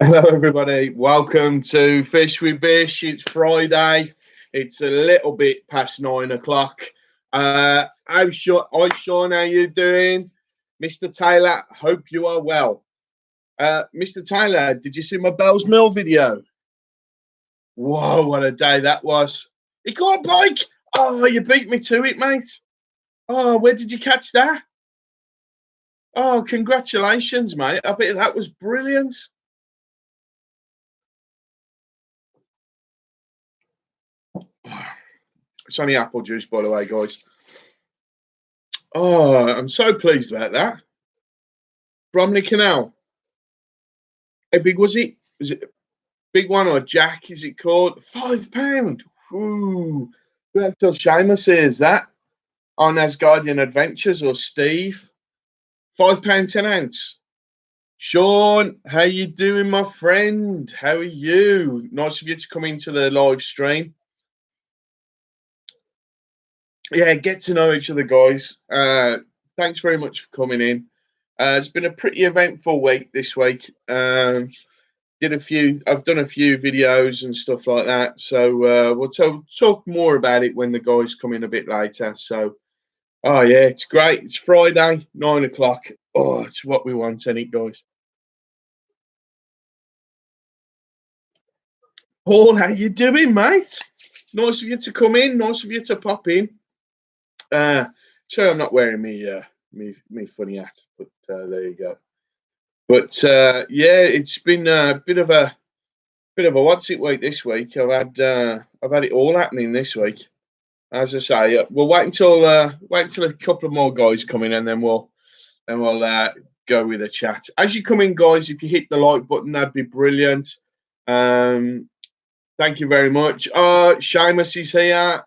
Hello, everybody. Welcome to Fish with Bish. It's Friday. It's a little bit past 9 o'clock. Hi, Sean. How you doing, Mr. Taylor? Hope you are well. Mr. Taylor, did you see my Bell's Mill video? Whoa, what a day that was! He got a bike. Oh, you beat me to it, mate. Oh, where did you catch that? Oh, congratulations, mate. I bet that was brilliant. It's only apple juice, by the way, guys. Oh, I'm so pleased about that. Bromley Canal. How big was it? Was it a big one or a jack? Is it called £5? Ooh, wait till Seamus hears that on Asgardian Adventures or Steve. £5 10 ounce. Sean, how you doing, my friend? How are you? Nice of you to come into the live stream. Yeah, get to know each other, guys. Thanks very much for coming in. It's been a pretty eventful week this week. I've done a few videos and stuff like that. So we'll talk more about it when the guys come in a bit later. So, oh yeah, it's great. It's Friday, 9 o'clock. Oh, it's what we want, ain't it, guys? Paul, how you doing, mate? Nice of you to come in. Nice of you to pop in. Sorry, I'm not wearing me funny hat, but there you go. But yeah, it's been a bit of a what's it week this week. I've had it all happening this week. As I say, we'll wait until a couple of more guys come in, and then we'll go with a chat. As you come in, guys, if you hit the like button, that'd be brilliant. Thank you very much. Seamus is here.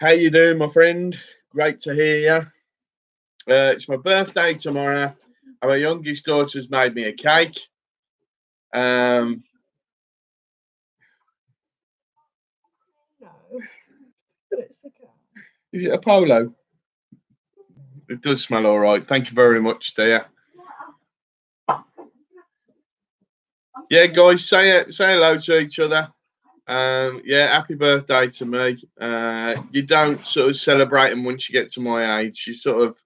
How you doing, my friend? Great to hear you. It's my birthday tomorrow, and my youngest daughter's made me a cake. Um, is it a polo? It does smell all right. Thank you very much, dear. Yeah, guys, say hello to each other. Yeah, happy birthday to me. You don't sort of celebrate them once you get to my age. You sort of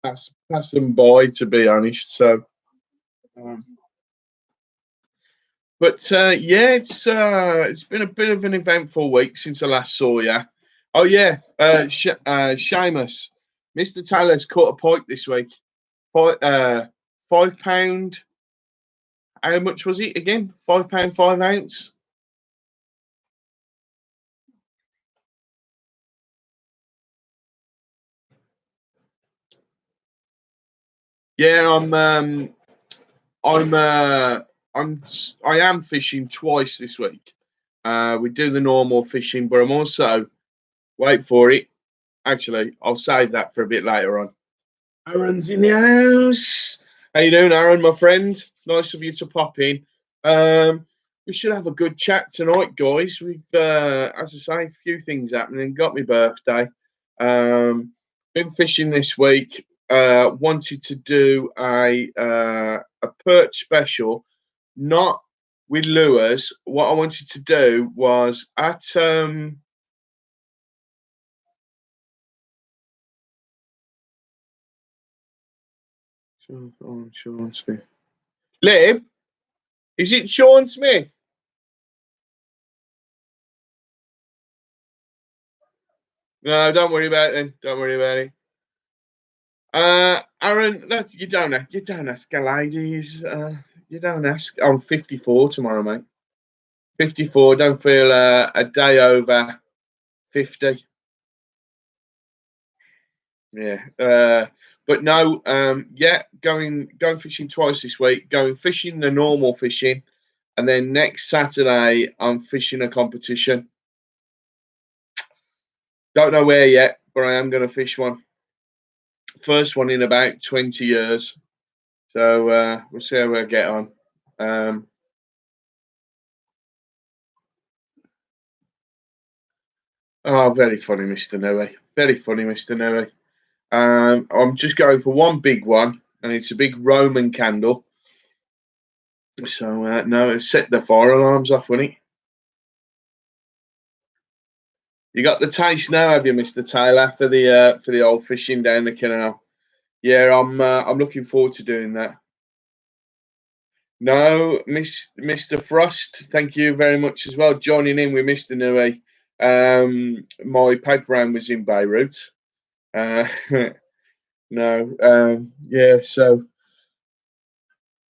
pass them by, to be honest. So, um, but yeah, it's been a bit of an eventful week since I last saw you. Oh yeah, Seamus, Mr. Taylor's caught a pike this week. £5. How much was it again? £5 5 ounce. Yeah, I'm I am fishing twice this week. We do the normal fishing, but I'm also wait for it. Actually, I'll save that for a bit later on. Aaron's in the house. How you doing, Aaron, my friend? Nice of you to pop in. We should have a good chat tonight, guys. We've, as I say, a few things happening. Got my birthday. Been fishing this week. Wanted to do a perch special, not with lures. What I wanted to do was at Sean Smith. Lib, is it Sean Smith? No, don't worry about it then. Don't worry about it. Aaron, you don't ask ladies. You don't ask. I'm 54 tomorrow, mate. 54. Don't feel a day over 50. Yeah. But no. Yeah. Going fishing twice this week. Going fishing the normal fishing, and then next Saturday I'm fishing a competition. Don't know where yet, but I am going to fish one. First one in about 20 years. So we'll see how we get on. Oh, very funny, Mr. Nui. Very funny, Mr. Nui. I'm just going for one big one, and it's a big Roman candle. So no, it set the fire alarms off, wouldn't it? You got the taste now, have you, Mister Taylor, for the old fishing down the canal? Yeah, I'm looking forward to doing that. No, Mr. Frost, thank you very much as well. Joining in with Mr. Nui. My paper round was in Beirut. Uh, no, yeah, so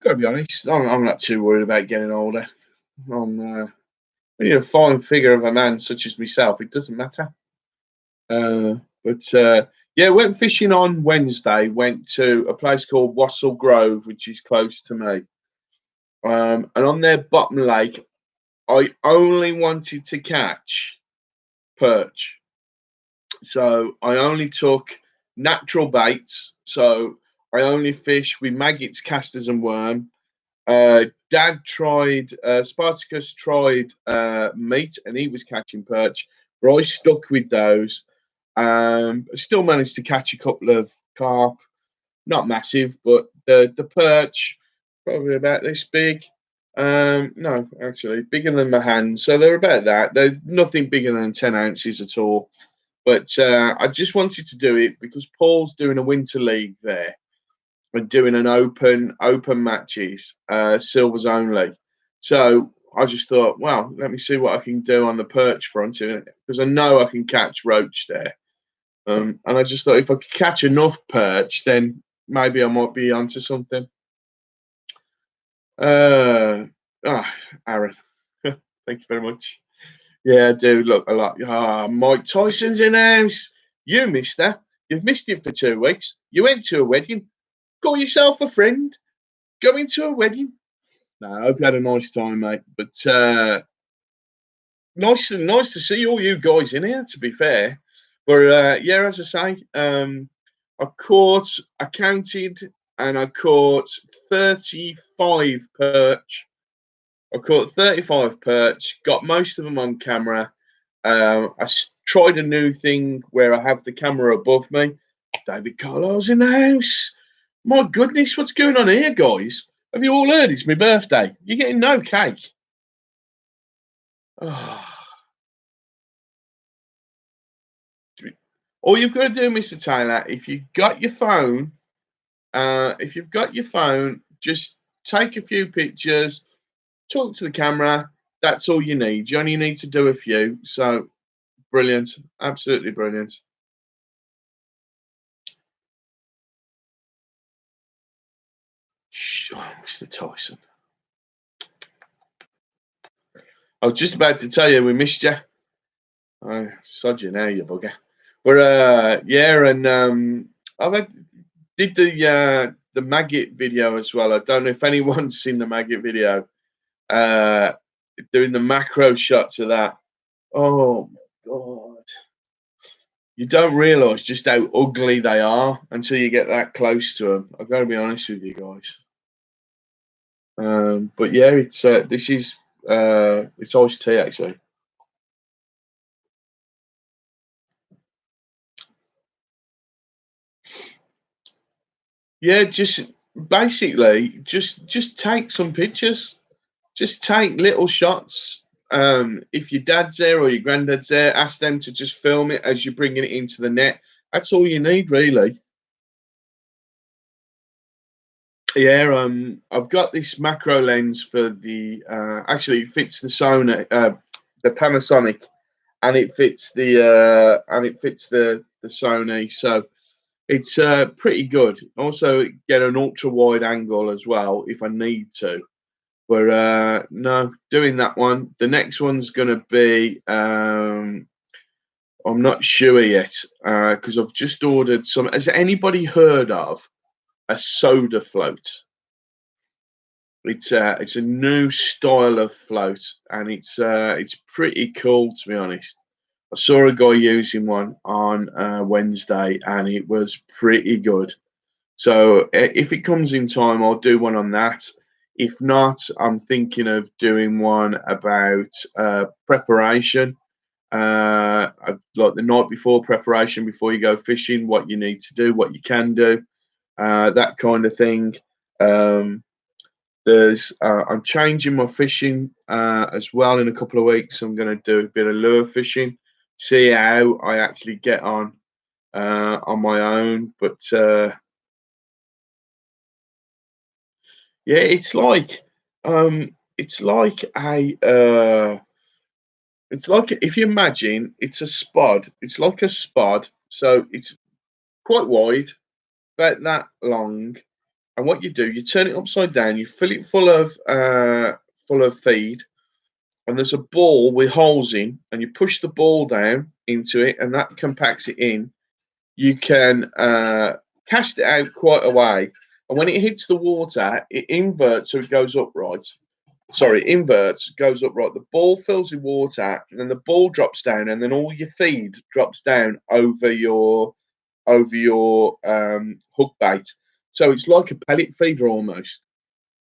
gotta be honest, I'm not too worried about getting older. When you're a fine figure of a man such as myself, it doesn't matter. But yeah, went fishing on Wednesday. Went to a place called Wassell Grove, which is close to me. And on their bottom lake, I only wanted to catch perch. So I only took natural baits. So I only fish with maggots, casters, and worm. Dad tried, Spartacus tried meat, and he was catching perch. But I stuck with those. Still managed to catch a couple of carp, not massive, but the perch probably about this big. No, actually bigger than my hand. So they're about that. They're nothing bigger than 10 ounces at all. But I just wanted to do it because Paul's doing a winter league there and doing an open matches, silvers only. So I just thought, well, let me see what I can do on the perch front because I know I can catch roach there. And I just thought if I could catch enough perch, then maybe I might be onto something. Uh, ah, Aaron, thank you very much. Yeah, I do look a lot. Ah, Mike Tyson's in the house. You, mister, you've missed it for 2 weeks. You went to a wedding. Got yourself a friend. Going to a wedding. No, I hope you had a nice time, mate. But nice to see all you guys in here. To be fair, but yeah, as I say, I counted, and I caught 35 perch. I caught 35 perch. Got most of them on camera. Tried a new thing where I have the camera above me. David Carlisle's in the house. My goodness, what's going on here, guys? Have you all heard it's my birthday? You're getting no cake. Oh. All you've got to do, Mr. Taylor, if you've got your phone, just take a few pictures, talk to the camera. That's all you need. You only need to do a few. So brilliant, absolutely brilliant. Oh, Mr. Tyson. I was just about to tell you we missed you. Oh, sod you now, you bugger. But yeah, and I did the maggot video as well. I don't know if anyone's seen the maggot video. Uh, Doing the macro shots of that. Oh my god! You don't realise just how ugly they are until you get that close to them. I've got to be honest with you guys. But yeah, it's iced tea actually. Yeah, just basically just take some pictures. Just take little shots. If your dad's there or your granddad's there, ask them to just film it as you're bringing it into the net. That's all you need, really. Yeah, I've got this macro lens for the. Actually, it fits the Panasonic, and it fits the Sony. So it's pretty good. Also, get an ultra wide angle as well if I need to. But no, doing that one. The next one's going to be. I'm not sure yet because I've just ordered some. Has anybody heard of a soda float? It's a new style of float, and it's pretty cool to be honest. I saw a guy using one on Wednesday, and it was pretty good. So if it comes in time, I'll do one on that. If not, I'm thinking of doing one about preparation, like the night before preparation, before you go fishing, what you need to do, what you can do, that kind of thing. Um, I'm changing my fishing as well in a couple of weeks. I'm going to do a bit of lure fishing, see how I actually get on my own. But yeah, it's like it's like if you imagine it's a spod. It's like a spod, so it's quite wide, about that long. And what you do, you turn it upside down, you fill it full of feed, and there's a ball with holes in, and you push the ball down into it, and that compacts it in. You can cast it out quite a way, and when it hits the water, it inverts so it goes upright. Sorry, inverts, goes upright. The ball fills with water, and then the ball drops down, and then all your feed drops down over your hook bait. So it's like a pellet feeder almost.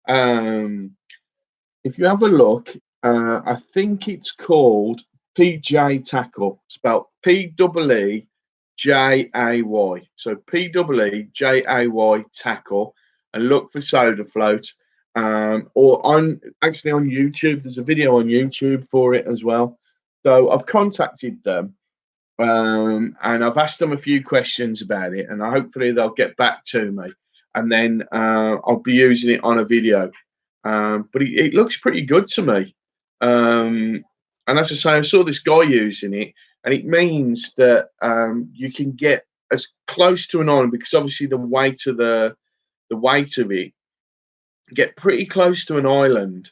Um, if you have a look, I think it's called PJ Tackle, spelled PEEJAY. So PEEJAY Tackle, and look for Soda Float. Or on actually on YouTube, there's a video on YouTube for it as well. So I've contacted them, and I've asked them a few questions about it, and hopefully they'll get back to me, and then I'll be using it on a video. But it looks pretty good to me. And as I say, I saw this guy using it, and it means that you can get as close to an island because obviously the weight of it, get pretty close to an island,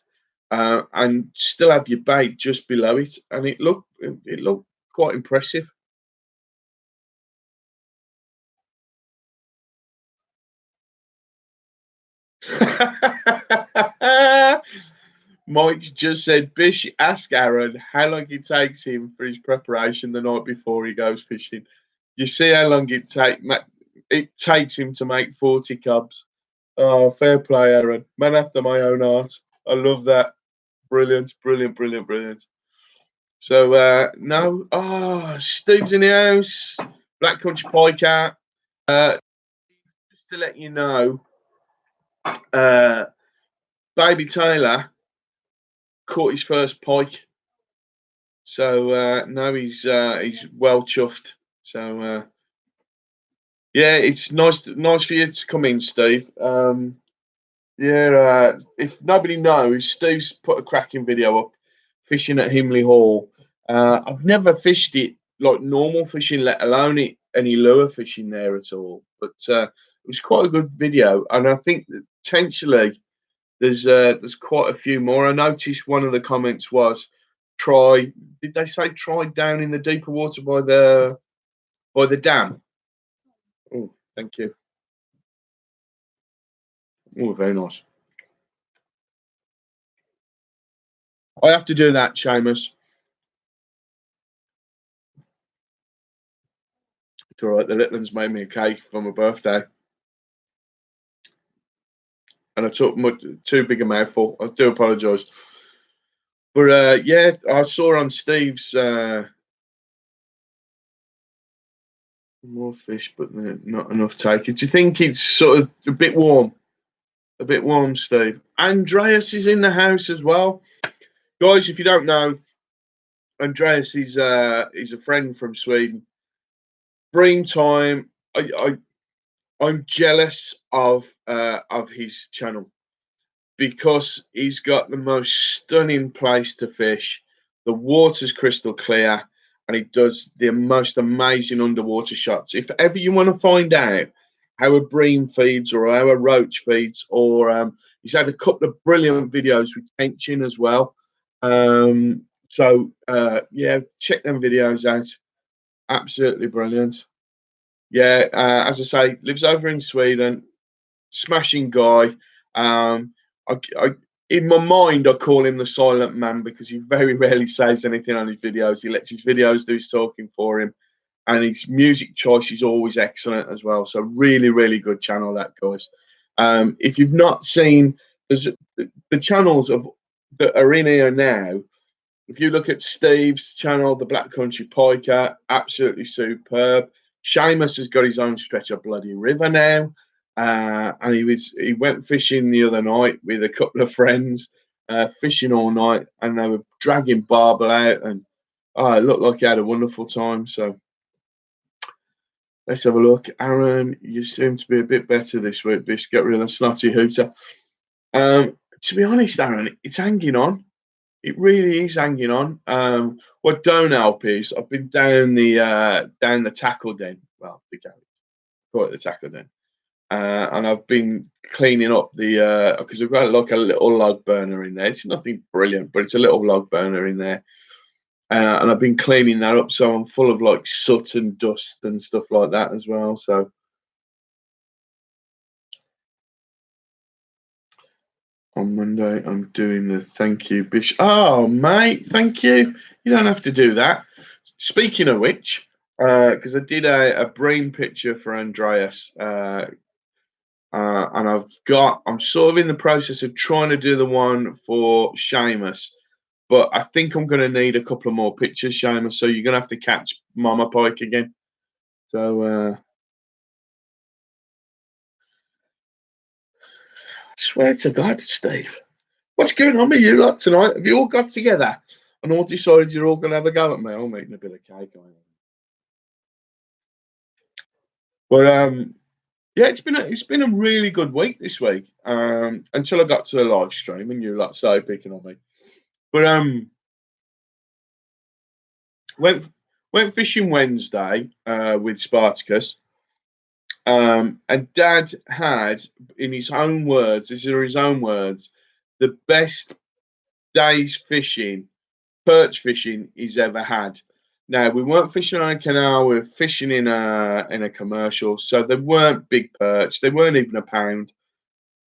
and still have your bait just below it, and it looked quite impressive. Mike's just said, Bish, ask Aaron how long it takes him for his preparation the night before he goes fishing. You see how long it takes him to make 40 cubs. Oh, fair play, Aaron. Man after my own heart. I love that. Brilliant, brilliant, brilliant, brilliant. So, no. Oh, Steve's in the house. Black Country Pie Cat. Just to let you know, uh, Baby Taylor caught his first pike. So no, he's well chuffed. So yeah, it's nice for you to come in, Steve. Yeah, if nobody knows, Steve's put a cracking video up fishing at Himley Hall. I've never fished it like normal fishing, let alone any lure fishing there at all. But it was quite a good video, and I think that potentially there's quite a few more. I noticed one of the comments was try. Did they say try down in the deeper water by the dam? Oh, thank you. Oh, very nice. I have to do that, Seamus. It's all right. The little ones made me a cake for my birthday, and I took too big a mouthful. I do apologise, but yeah, I saw on Steve's more fish, but not enough take. Do you think it's sort of a bit warm? A bit warm, Steve. Andreas is in the house as well, guys. If you don't know, Andreas is a friend from Sweden. Bream time. I'm jealous of his channel because he's got the most stunning place to fish. The water's crystal clear, and he does the most amazing underwater shots. If ever you want to find out how a bream feeds or how a roach feeds, or he's had a couple of brilliant videos with tension as well. So yeah, check them videos out. Absolutely brilliant. Yeah, as I say, lives over in Sweden. Smashing guy. I in my mind, I call him the silent man because he very rarely says anything on his videos. He lets his videos do his talking for him, and his music choice is always excellent as well. So really, really good channel that, guys. If you've not seen, there's the channels that are in here now. If you look at Steve's channel, the Black Country Piker, absolutely superb. Seamus has got his own stretch of bloody river now. And he went fishing the other night with a couple of friends, fishing all night, and they were dragging barbel out, and oh, it looked like he had a wonderful time. So let's have a look. Aaron, you seem to be a bit better this week, Bish. Get rid of the snotty hooter. To be honest, Aaron, it's hanging on. It really is hanging on. What don't help is I've been down the tackle den. Well, the garage, call it the tackle den, and I've been cleaning up the because I've got like a little log burner in there. It's nothing brilliant, but it's a little log burner in there, and I've been cleaning that up. So I'm full of like soot and dust and stuff like that as well. So on Monday, I'm doing the thank you, Bish. Oh, mate, thank you. You don't have to do that. Speaking of which, because I did a brain picture for Andreas, and I'm sort of in the process of trying to do the one for Seamus, but I think I'm going to need a couple of more pictures, Seamus. So you're going to have to catch Mama Pike again. So I swear to God, Steve. What's going on with you lot tonight? Have you all got together and all decided you're all going to have a go at me? I'm making a bit of cake. But yeah, it's been a really good week this week. Until I got to the live stream and you lot started picking on me. But went fishing Wednesday with Spartacus. And Dad had, in his own words, these are his own words, the best days fishing, perch fishing he's ever had. Now we weren't fishing on a canal; we were fishing in a commercial, so they weren't big perch. They weren't even a pound,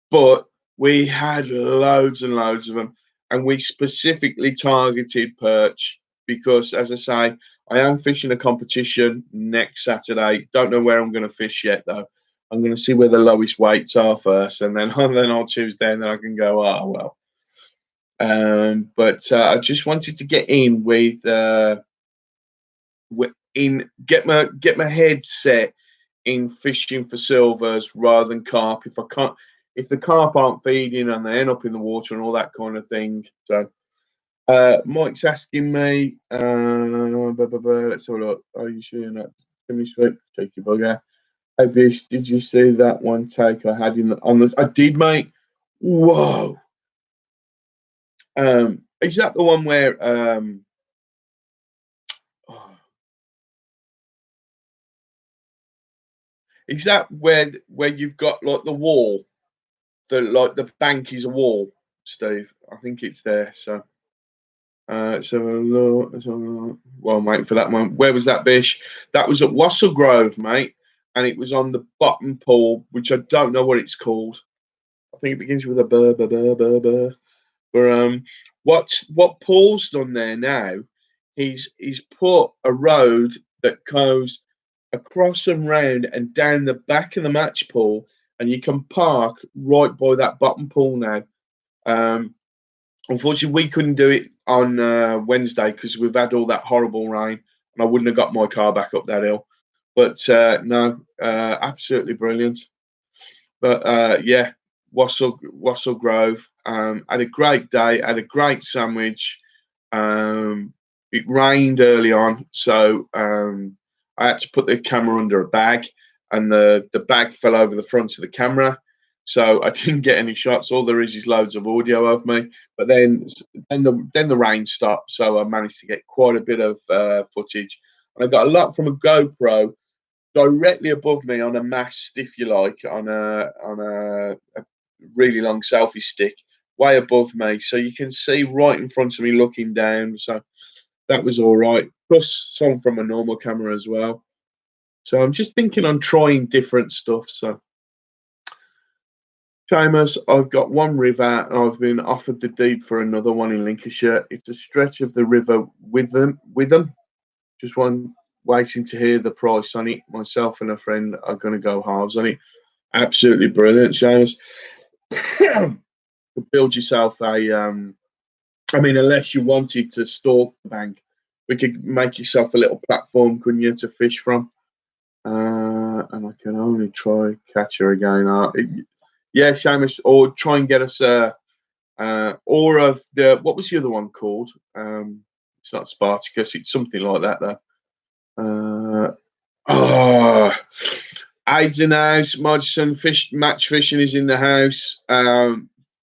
but we had loads and loads of them, and we specifically targeted perch because, as I say, I am fishing a competition next Saturday. Don't know where I'm going to fish yet, though. I'm going to see where the lowest weights are first, and then then I'll choose there, and then I can go. Oh well. But I just wanted to get in with get my head set in fishing for silvers rather than carp. If the carp aren't feeding and they end up in the water and all that kind of thing. So Mike's asking me, let's have a look. Are you sure that? Give me straight, take your bugger. Hey Bish, did you see that one take I had on the? I did, mate. Whoa. Is that the one where oh, is that where you've got like the wall, the bank is a wall, Steve? I think it's there. So let's have a look. Well, mate, for that one, where was that, Bish? That was at Wassell Grove, mate, and it was on the bottom pool, which I don't know what it's called. I think it begins with a burr, burr, burr, burr, burr. But what Paul's done there now, he's put a road that goes across and round and down the back of the match pool, and you can park right by that bottom pool now. Unfortunately, we couldn't do it on Wednesday because we've had all that horrible rain, and I wouldn't have got my car back up that hill. But no, absolutely brilliant. But yeah, Wassell Grove. Had a great day. Had a great sandwich. It rained early on, so I had to put the camera under a bag, and the bag fell over the front of the camera, so I didn't get any shots. All there is loads of audio of me. But then the rain stopped, so I managed to get quite a bit of footage, and I got a lot from a GoPro directly above me on a mast, if you like, on a really long selfie stick, way above me, so you can see right in front of me looking down. So that was all right. Plus some from a normal camera as well. So I'm just thinking on trying different stuff. So Seamus, I've got one river and I've been offered the deed for another one in Lincolnshire. It's a stretch of the river with them. Just one waiting to hear the price on it. Myself and a friend are going to go halves on it. Absolutely brilliant, Seamus. Build yourself a I mean, unless you wanted to stalk the bank, we could make yourself a little platform, couldn't you, to fish from? and I can only try catch her again. Yeah, Seamus, or try and get us or of the what was the other one called? It's not Spartacus. It's something like that though. Oh, Aids in the house. Modson fish match fishing is in the house.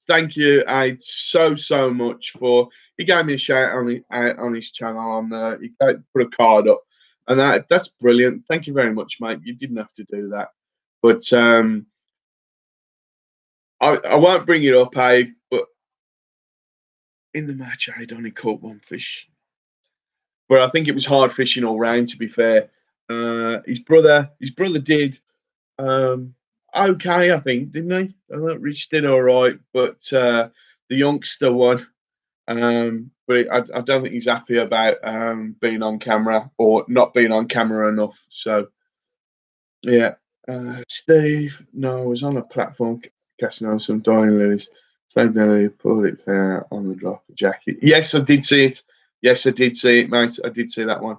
Thank you, Aid, so much for. He gave me a shout on his channel. He put a card up, and that's brilliant. Thank you very much, mate. You didn't have to do that, but I won't bring it up, Aid. But in the match, Aid only caught one fish, but I think it was hard fishing all round. To be fair, his brother did okay, I think, didn't he? I thought Rich did all right, but the youngster won. But I don't think he's happy about being on camera or not being on camera enough. So yeah, Steve, no, I was on a platform casting on some dying lilies. Steve Nelly pulled it fair on the drop of jacket. Yes, I did see it. Yes, I did see it, mate. I did see that one.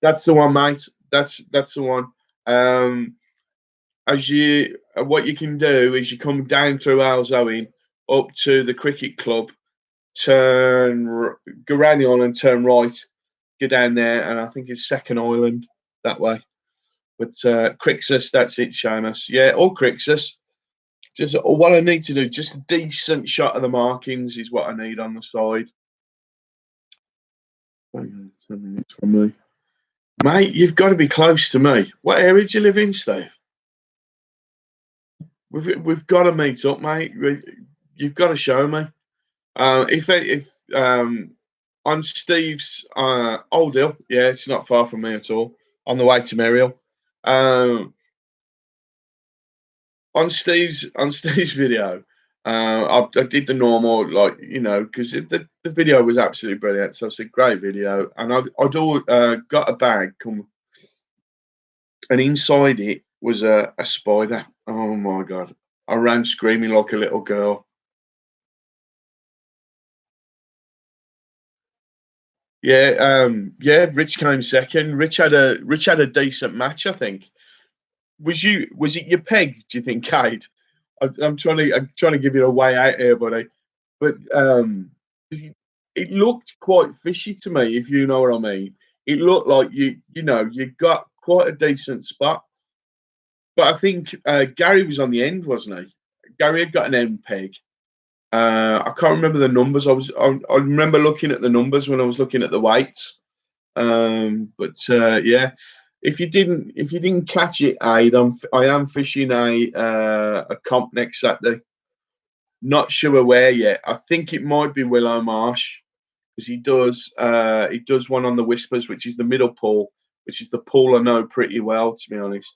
That's the one, mate. That's the one. What you can do is you come down through Alzoin up to the cricket club, go around the island, turn right, go down there, and I think it's Second Island that way. But Crixus, that's it, Seamus. Yeah, or Crixus. Just what I need to do, just a decent shot of the markings is what I need on the side. 10 minutes from me. Mate, you've got to be close to me. What area do you live in, Steve? We've got to meet up, mate. You've got to show me. If on Steve's Old Hill, yeah, it's not far from me at all. On the way to Muriel, on Steve's video, I did the normal, like, because the video was absolutely brilliant. So it's a great video, and I'd got a bag come, and inside it was a spider. Oh my god! I ran screaming like a little girl. Yeah. Rich came second. Rich had a decent match, I think. Was it your peg? Do you think, Kate? I'm trying to give you a way out here, buddy. But 'cause it looked quite fishy to me, if you know what I mean. It looked like you got quite a decent spot. But I think Gary was on the end, wasn't he? Gary had got an end peg. I can't remember the numbers. I remember looking at the numbers when I was looking at the weights. But yeah, if you didn't catch it, Aid, I am fishing a comp next Saturday. Not sure where yet. I think it might be Willow Marsh because he does one on the Whispers, which is the middle pool, which is the pool I know pretty well, to be honest.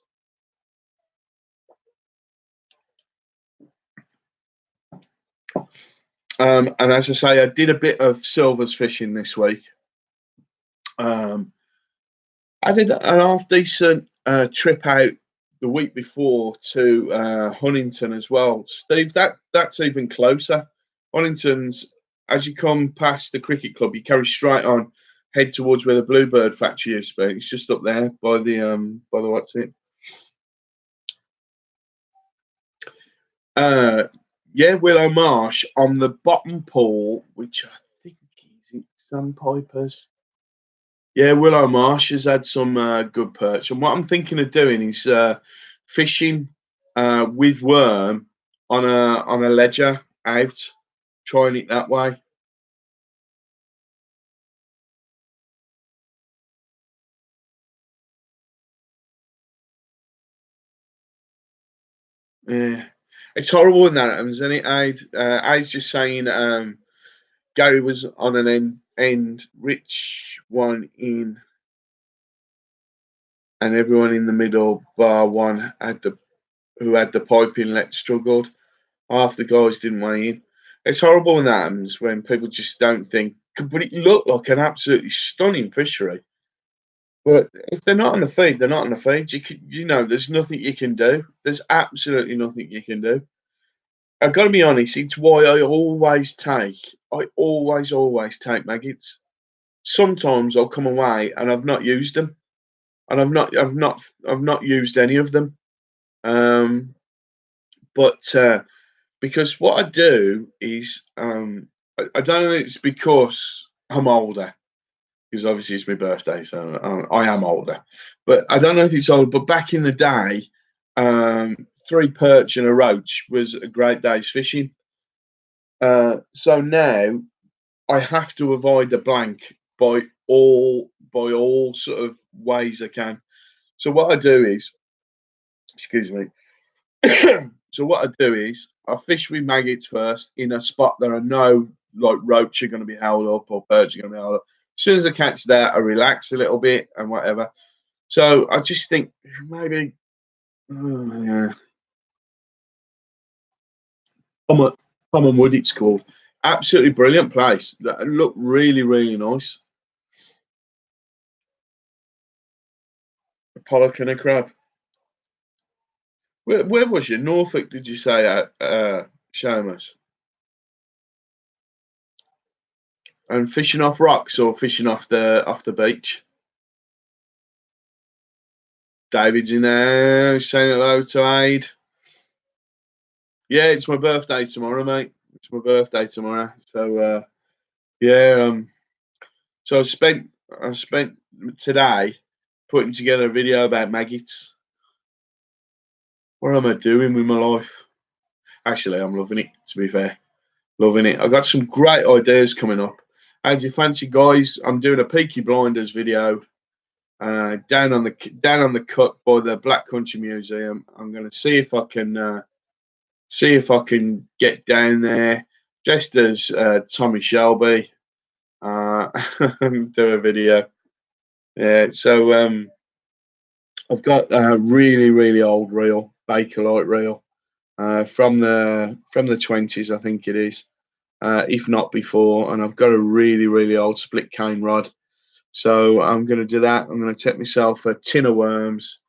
And as I say, I did a bit of silvers fishing this week. I did an half decent trip out the week before to Huntington as well. Steve, that's even closer. Huntington's, as you come past the cricket club, you carry straight on, head towards where the Bluebird factory used to be. It's just up there by the what's it? Uh, yeah, Willow Marsh on the bottom pool, which I think is Sandpipers. Yeah, Willow Marsh has had some good perch, and what I'm thinking of doing is fishing with worm on a ledger out, trying it that way. Yeah, it's horrible when that happens, isn't it? I'd just saying Gary was on an end, Rich one in, and everyone in the middle, bar one, who had the pipe inlet struggled. Half the guys didn't weigh in. It's horrible when that happens when people just don't think. But it looked like an absolutely stunning fishery. But if they're not on the feed, they're not on the feed. There's nothing you can do. There's absolutely nothing you can do. I've got to be honest. It's why I always take maggots. Sometimes I'll come away and I've not used them. and I've not used any of them. Um, but because what I do is, I don't know if it's because I'm older, because obviously it's my birthday, so I am older. But I don't know if it's old, but back in the day, three perch and a roach was a great day's fishing. So now I have to avoid the blank by all sort of ways I can. So what I do is, excuse me. So what I do is I fish with maggots first in a spot that I know like roach are going to be held up or perch are going to be held up. As soon as I catch that, I relax a little bit and whatever. So I just think maybe, oh, yeah, Common, Common Wood it's called. Absolutely brilliant place. That looked really, really nice. A pollock and a crab. Where was you? Norfolk, did you say at Shamus? And fishing off rocks or fishing off the beach? David's in there saying hello to Aid. Yeah, it's my birthday tomorrow, mate. It's my birthday tomorrow. So yeah, so I spent today putting together a video about maggots. What am I doing with my life? Actually, I'm loving it, to be fair. Loving it. I've got some great ideas coming up. As you fancy, guys, I'm doing a Peaky Blinders video down on the cut by the Black Country Museum. I'm going to see if I can get down there dressed as Tommy Shelby, do a video. Yeah, so I've got a really really old reel, Bakelite reel, from the 20s, I think it is, if not before, and I've got a really really old split cane rod. So I'm going to do that. I'm going to take myself a tin of worms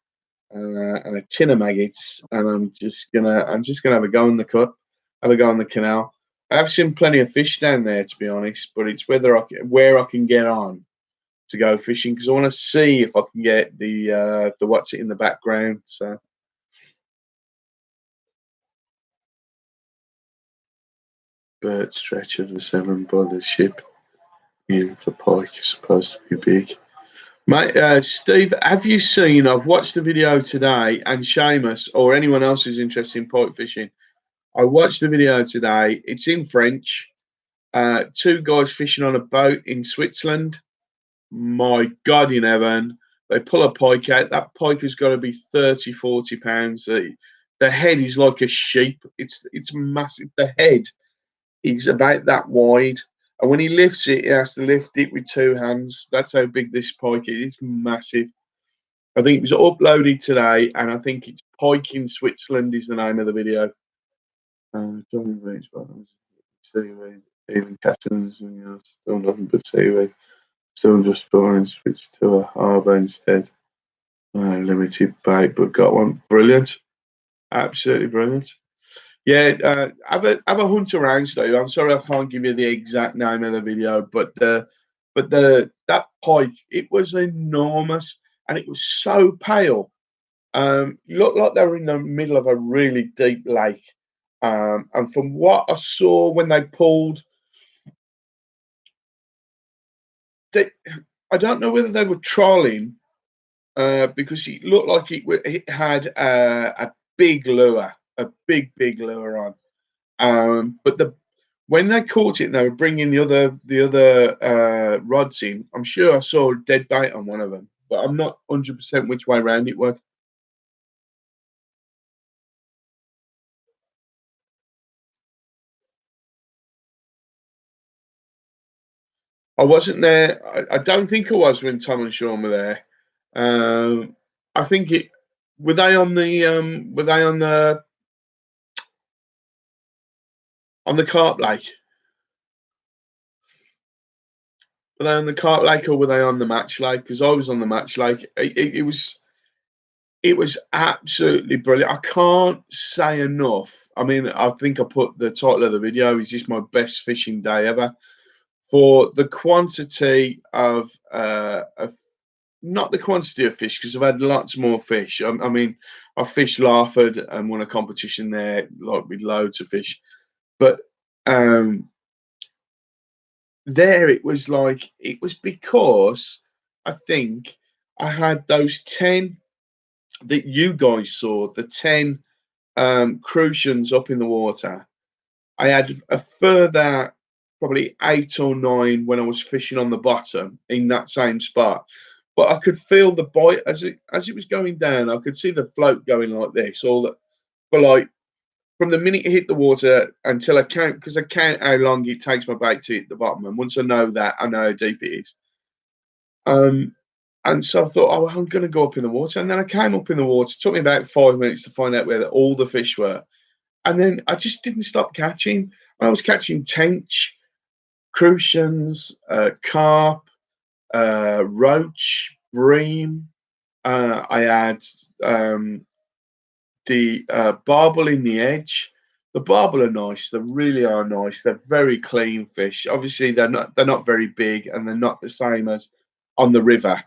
and a tin of maggots, and I'm just gonna have a go in the cut, have a go in the canal. I have seen plenty of fish down there, to be honest, but it's where I can get on to go fishing, because I want to see if I can get the what's it in the background. So bird stretch of the Seven Brothers ship in for pike is supposed to be big. Mate, Steve, have you seen? I've watched the video today, and Seamus or anyone else who's interested in pike fishing, I watched the video today. It's in French. Two guys fishing on a boat in Switzerland. My God in heaven. They pull a pike out. That pike has got to be 30, 40 pounds. The head is like a sheep. It's massive. The head is about that wide. And when he lifts it, he has to lift it with two hands. That's how big this pike is. It's massive. I think it was uploaded today, and I think it's Pike in Switzerland is the name of the video. Johnny Reed's brothers, seaweed, even captains, still nothing but seaweed. Still just storing switch to a harbour instead. Limited bait, but got one. Brilliant. Absolutely brilliant. Yeah, have a hunt around, Steve. I'm sorry I can't give you the exact name of the video, but that pike, it was enormous and it was so pale. Looked like they were in the middle of a really deep lake. And from what I saw when they pulled, they, I don't know whether they were trolling, because it looked like it had a big lure, a big lure on. But when they caught it, and they were bringing the other rods in. I'm sure I saw a dead bait on one of them, but I'm not 100% which way around it was. I wasn't there. I don't think I was when Tom and Sean were there. I think it. Were they on the carp lake? Were they on the carp lake or were they on the match lake? Because I was on the match lake. It was absolutely brilliant. I can't say enough. I mean, I think I put the title of the video, "Is this my best fishing day ever?" For the quantity of not the quantity of fish because I've had lots more fish. I mean, I fished Larford and won a competition there, like with loads of fish. But um, there it was because I think I had those 10 that you guys saw, the 10 crucians up in the water. I had a further probably 8 or 9 when I was fishing on the bottom in that same spot. But I could feel the bite as it was going down. I could see the float going like this, all that for like from the minute it hit the water until I count because I count how long it takes my bait to hit the bottom. And once I know that, I know how deep it is. Um, and so I thought, oh, I'm going to go up in the water. And then I came up in the water. It took me about 5 minutes to find out where all the fish were. And then I just didn't stop catching. I was catching tench, crucians, carp, roach, bream. I had the barbel in the edge. The barbel are nice. They really are nice. They're very clean fish. Obviously, they're not very big, and they're not the same as on the river.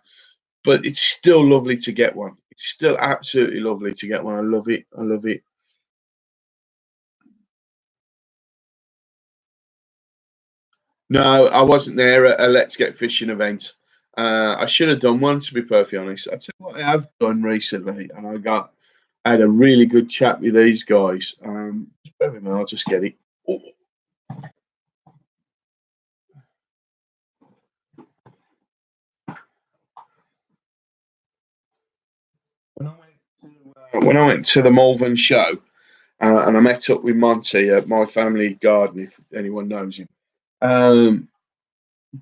But it's still lovely to get one. It's still absolutely lovely to get one. I love it. I love it. No, I wasn't there at a Let's Get Fishing event. I should have done one, to be perfectly honest. I tell you what I have done recently, and I had a really good chat with these guys. Just bear with me, I'll just get it. Oh, when I went to the Malvern show, and I met up with Monty at my family garden, if anyone knows him. Um,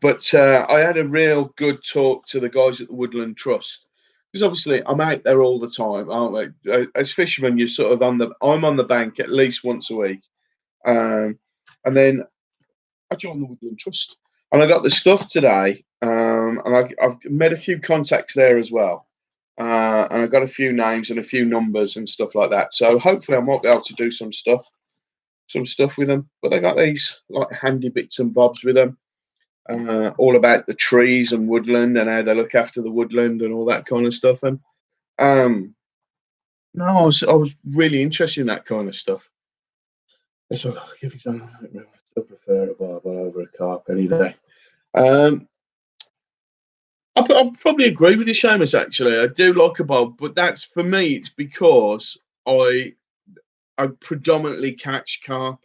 but I had a real good talk to the guys at the Woodland Trust because obviously I'm out there all the time, aren't we? As fishermen, you're sort of I'm on the bank at least once a week, um, and then I joined the Woodland Trust, and I got the stuff today, and I've made a few contacts there as well, and I got a few names and a few numbers and stuff like that. So hopefully I might be able to do some stuff with them. But they got these like handy bits and bobs with them, all about the trees and woodland and how they look after the woodland and all that kind of stuff. And um, no, I was really interested in that kind of stuff. So if it's I still prefer a barbel over a carp any day. Um, I probably agree with you, Seamus. Actually, I do like a bob, but that's for me. It's because I I predominantly catch carp.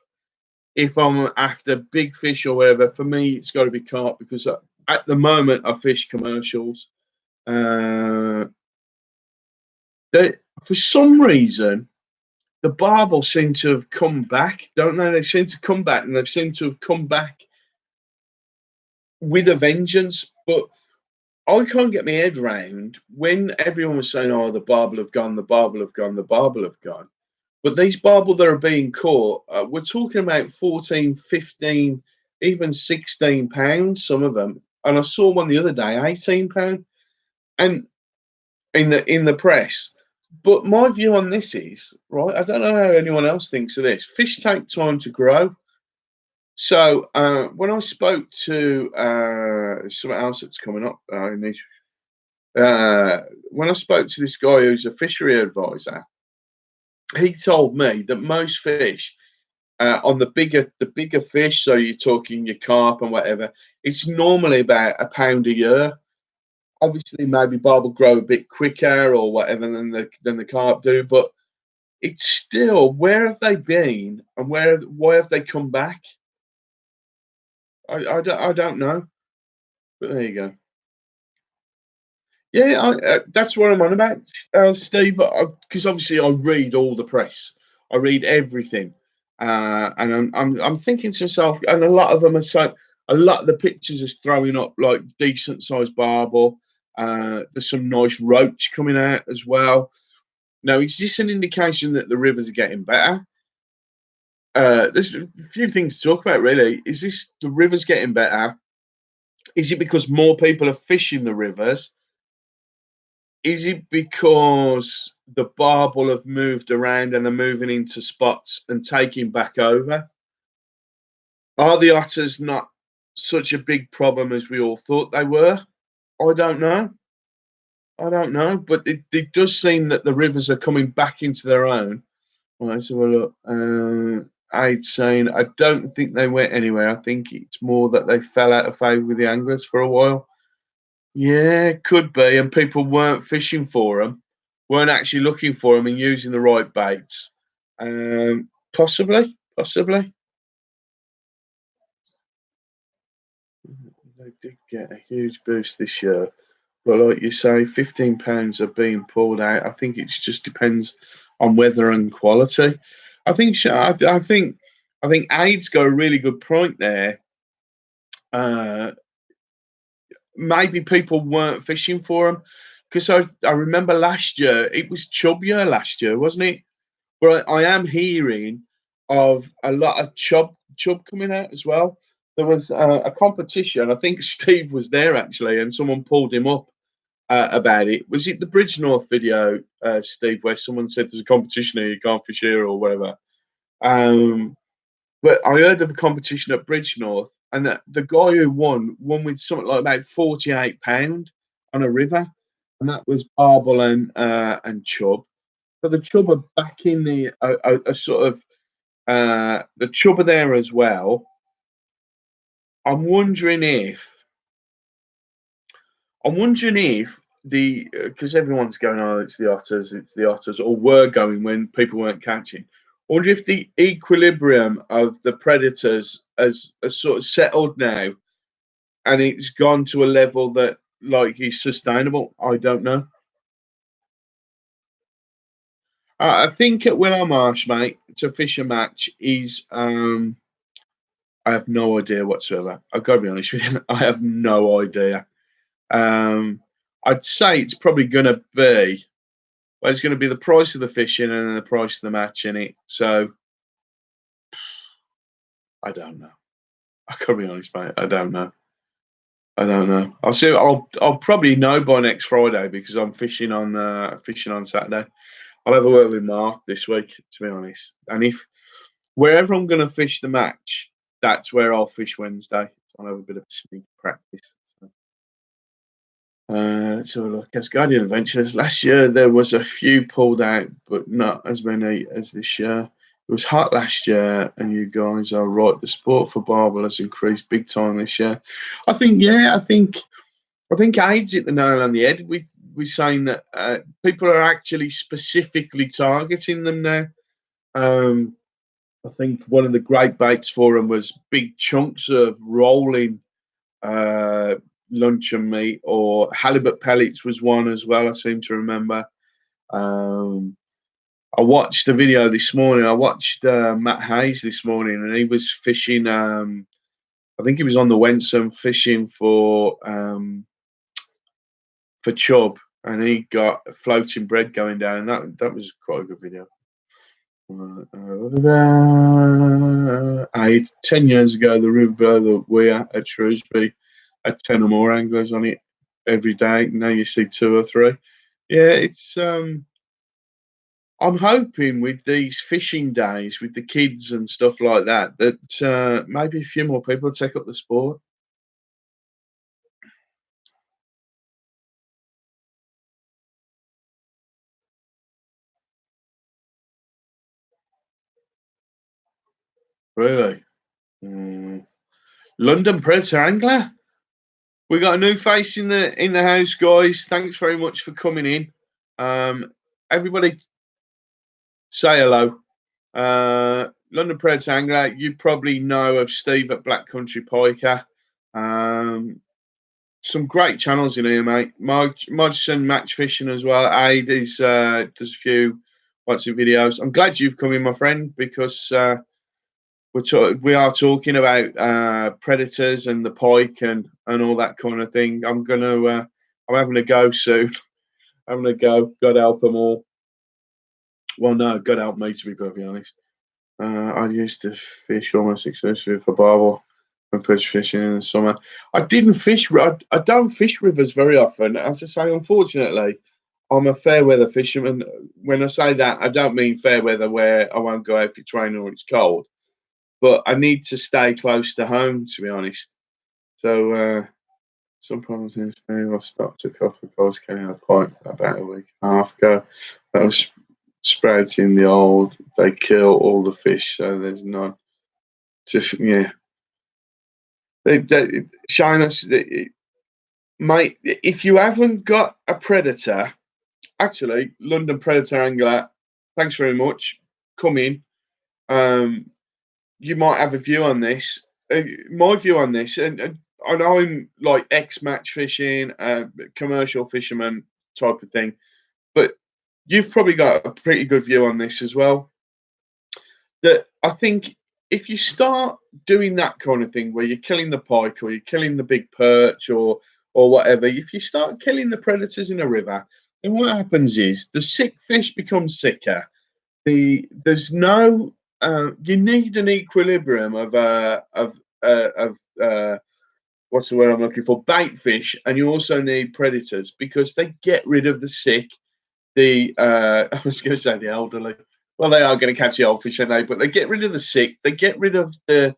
If I'm after big fish or whatever, for me it's got to be carp because at the moment I fish commercials. Uh, for some reason, the barbel seem to have come back, don't they? They seem to come back, and they've seemed to have come back with a vengeance. But I can't get my head round when everyone was saying, "Oh, the barbel have gone, the barbel have gone, the barbel have gone." But these barbel that are being caught, we're talking about 14, 15, even £16, some of them. And I saw one the other day, £18. And in the press. But my view on this is, right, I don't know how anyone else thinks of this. Fish take time to grow. So when I spoke to something else that's coming up, when I spoke to this guy who's a fishery advisor, he told me that most fish on the bigger fish, so you're talking your carp and whatever, it's normally about £1 a year. Obviously, maybe barb will grow a bit quicker or whatever than the carp do, but it's still where have they been and why have they come back? I don't know, but there you go. Yeah, that's what I'm on about, Steve. Because obviously I read all the press, I read everything, and I'm thinking to myself, and a lot of them are saying, a lot of the pictures are throwing up like decent sized barbel. There's some nice roach coming out as well. Now, is this an indication that the rivers are getting better? There's a few things to talk about, really. Is this the rivers getting better? Is it because more people are fishing the rivers? Is it because the barbel have moved around and they're moving into spots and taking back over? Are the otters not such a big problem as we all thought they were? I don't know. I don't know, but it does seem that the rivers are coming back into their own. Right, let's have a look. I'd saying I don't think they went anywhere. I think it's more that they fell out of favour with the anglers for a while. Yeah, could be, and people weren't fishing for them, weren't actually looking for them and using the right baits. Possibly, possibly. They did get a huge boost this year, but like you say, £15 are being pulled out. I think it just depends on weather and quality. I think I think Aid's got a really good point there. Uh, Maybe people weren't fishing for them because I remember last year it was chubbier last year, wasn't it? But I am hearing of a lot of chub coming out as well. There was a competition. I think Steve was there actually, and someone pulled him up about it. Was it the Bridge North video, Steve, where someone said there's a competition here, you can't fish here or whatever? Um, but I heard of a competition at Bridge North, and that the guy who won with something like about £48 on a river, and that was barbel and chub. So the chub are back in the a sort of the chub are there as well. I'm wondering if I'm wondering if the because everyone's going, oh, it's the otters, or were going when people weren't catching. I wonder if the equilibrium of the predators has sort of settled now, and it's gone to a level that like is sustainable. I don't know. I think at Willow Marsh, mate, to fish a match is I have no idea whatsoever. I've got to be honest with you. I have no idea. Um, I'd say it's probably going to be, well, it's going to be the price of the fishing and then the price of the match in it. So I don't know. I got to be honest, mate. I don't know. I don't know. I'll see. I'll probably know by next Friday because I'm fishing on Saturday. I'll have a word with Mark this week, to be honest. And if wherever I'm going to fish the match, that's where I'll fish Wednesday. I'll have a bit of sneak practice. So. Let's have a look. As Guardian Adventures, last year there was a few pulled out, but not as many as this year. It was hot last year, and you guys are right. The sport for barbel has increased big time this year. I think, yeah, I think AIDS hit the nail on the head with saying that people are actually specifically targeting them now. Um, I think one of the great baits for them was big chunks of rolling uh, luncheon meat, or halibut pellets was one as well. I seem to remember. Um, I watched a video this morning. I watched Matt Hayes this morning, and he was fishing. I think he was on the Wensum fishing for chub, and he got floating bread going down. That was quite a good video. I 10 years ago, the river that we at Shrewsbury had 10 or more anglers on it every day. Now you see two or three. Yeah, it's I'm hoping with these fishing days with the kids and stuff like that, that maybe a few more people take up the sport. Really. Mm. London Predator Angler. We got a new face in the house, guys. Thanks very much for coming in. Everybody say hello. London Predator Angler, you probably know of Steve at Black Country Piker. Um, some great channels in here, mate. Modson Match Fishing as well. Aid is does a few watching videos. I'm glad you've come in, my friend, because we are talking about predators and the pike and all that kind of thing. I'm having a go soon. Having a go. God help them all. Well, no, God help me, to be perfectly honest. I used to fish almost exclusively for barbel and fish fishing in the summer. I didn't fish. I don't fish rivers very often. As I say, unfortunately, I'm a fair weather fisherman. When I say that, I don't mean fair weather where I won't go out for training or it's cold, but I need to stay close to home, to be honest. So Some problems in Spain. I stopped a couple of guys carrying a pipe about a week and a half ago. That was sprouting the old. They kill all the fish, so there's none. Just yeah, they showing us, mate. If you haven't got a predator, actually, London Predator Angler, thanks very much. Come in. Um, you might have a view on this. My view on this, and I'm like ex-match fishing, commercial fisherman type of thing, but you've probably got a pretty good view on this as well. That I think if you start doing that kind of thing where you're killing the pike or you're killing the big perch or whatever, if you start killing the predators in a river, then what happens is the sick fish become sicker. There's no you need an equilibrium of what's the word I'm looking for? Bait fish, and you also need predators because they get rid of the sick, the I was going to say the elderly. Well, they are going to catch the old fish, I know, but they get rid of the sick. They get rid of the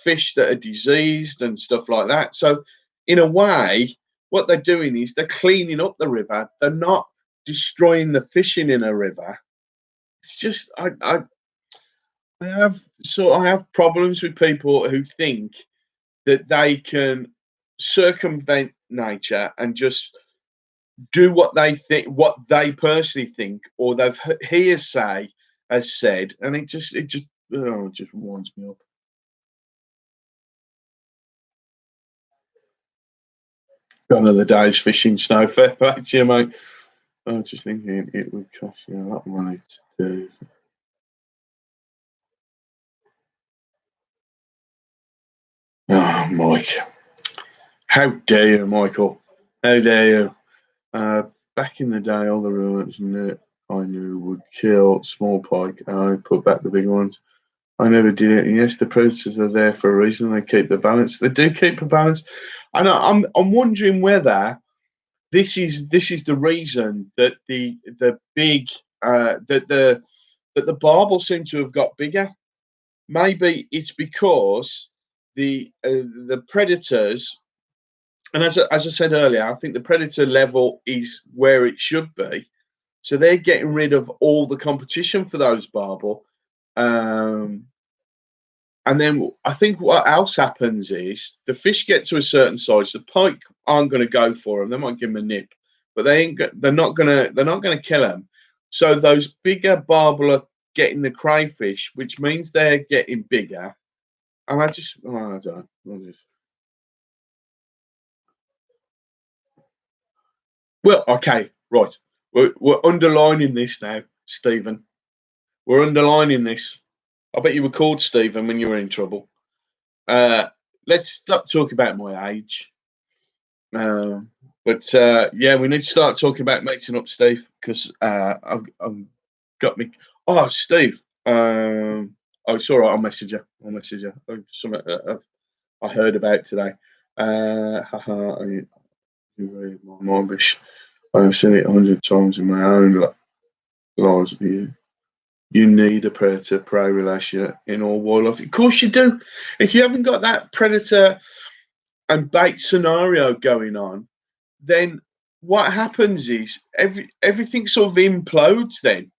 fish that are diseased and stuff like that. So, in a way, what they're doing is they're cleaning up the river. They're not destroying the fishing in a river. It's just I have problems with people who think that they can circumvent nature and just do what they think, what they personally think, or they've hearsay has said, and it just winds me up. Gone are the days fishing snow. Fair play to you, mate. I was just thinking it would cost you a lot of money to do. Oh, Mike. How dare you, Michael? How dare you? Uh, Back in the day, all the ruins I knew would kill small pike, and I put back the big ones. I never did it. And yes, the predators are there for a reason. They keep the balance. They do keep a balance. And I'm wondering whether this is the reason that the big that the barbel seem to have got bigger. Maybe it's because the predators, and as I said earlier, I think the predator level is where it should be. So they're getting rid of all the competition for those barbel. Um, and then I think what else happens is the fish get to a certain size. The pike aren't going to go for them. They might give them a nip, but they're not gonna kill them. So those bigger barbel are getting the crayfish, which means they're getting bigger. And I don't know. Well, okay, right. We're underlining this now, Stephen. We're underlining this. I bet you were called Stephen when you were in trouble. Uh, let's stop talking about my age. Um, but yeah, we need to start talking about mating up, Steve, because I've got me. Oh, Steve. Oh, it's all right. I'll message you. I'll message you. Something I heard about today. Haha, you read my Bish. I've seen it 100 times in my own lives. You need a predator prey relationship in all wildlife. Of course, you do. If you haven't got that predator and bait scenario going on, then what happens is everything sort of implodes then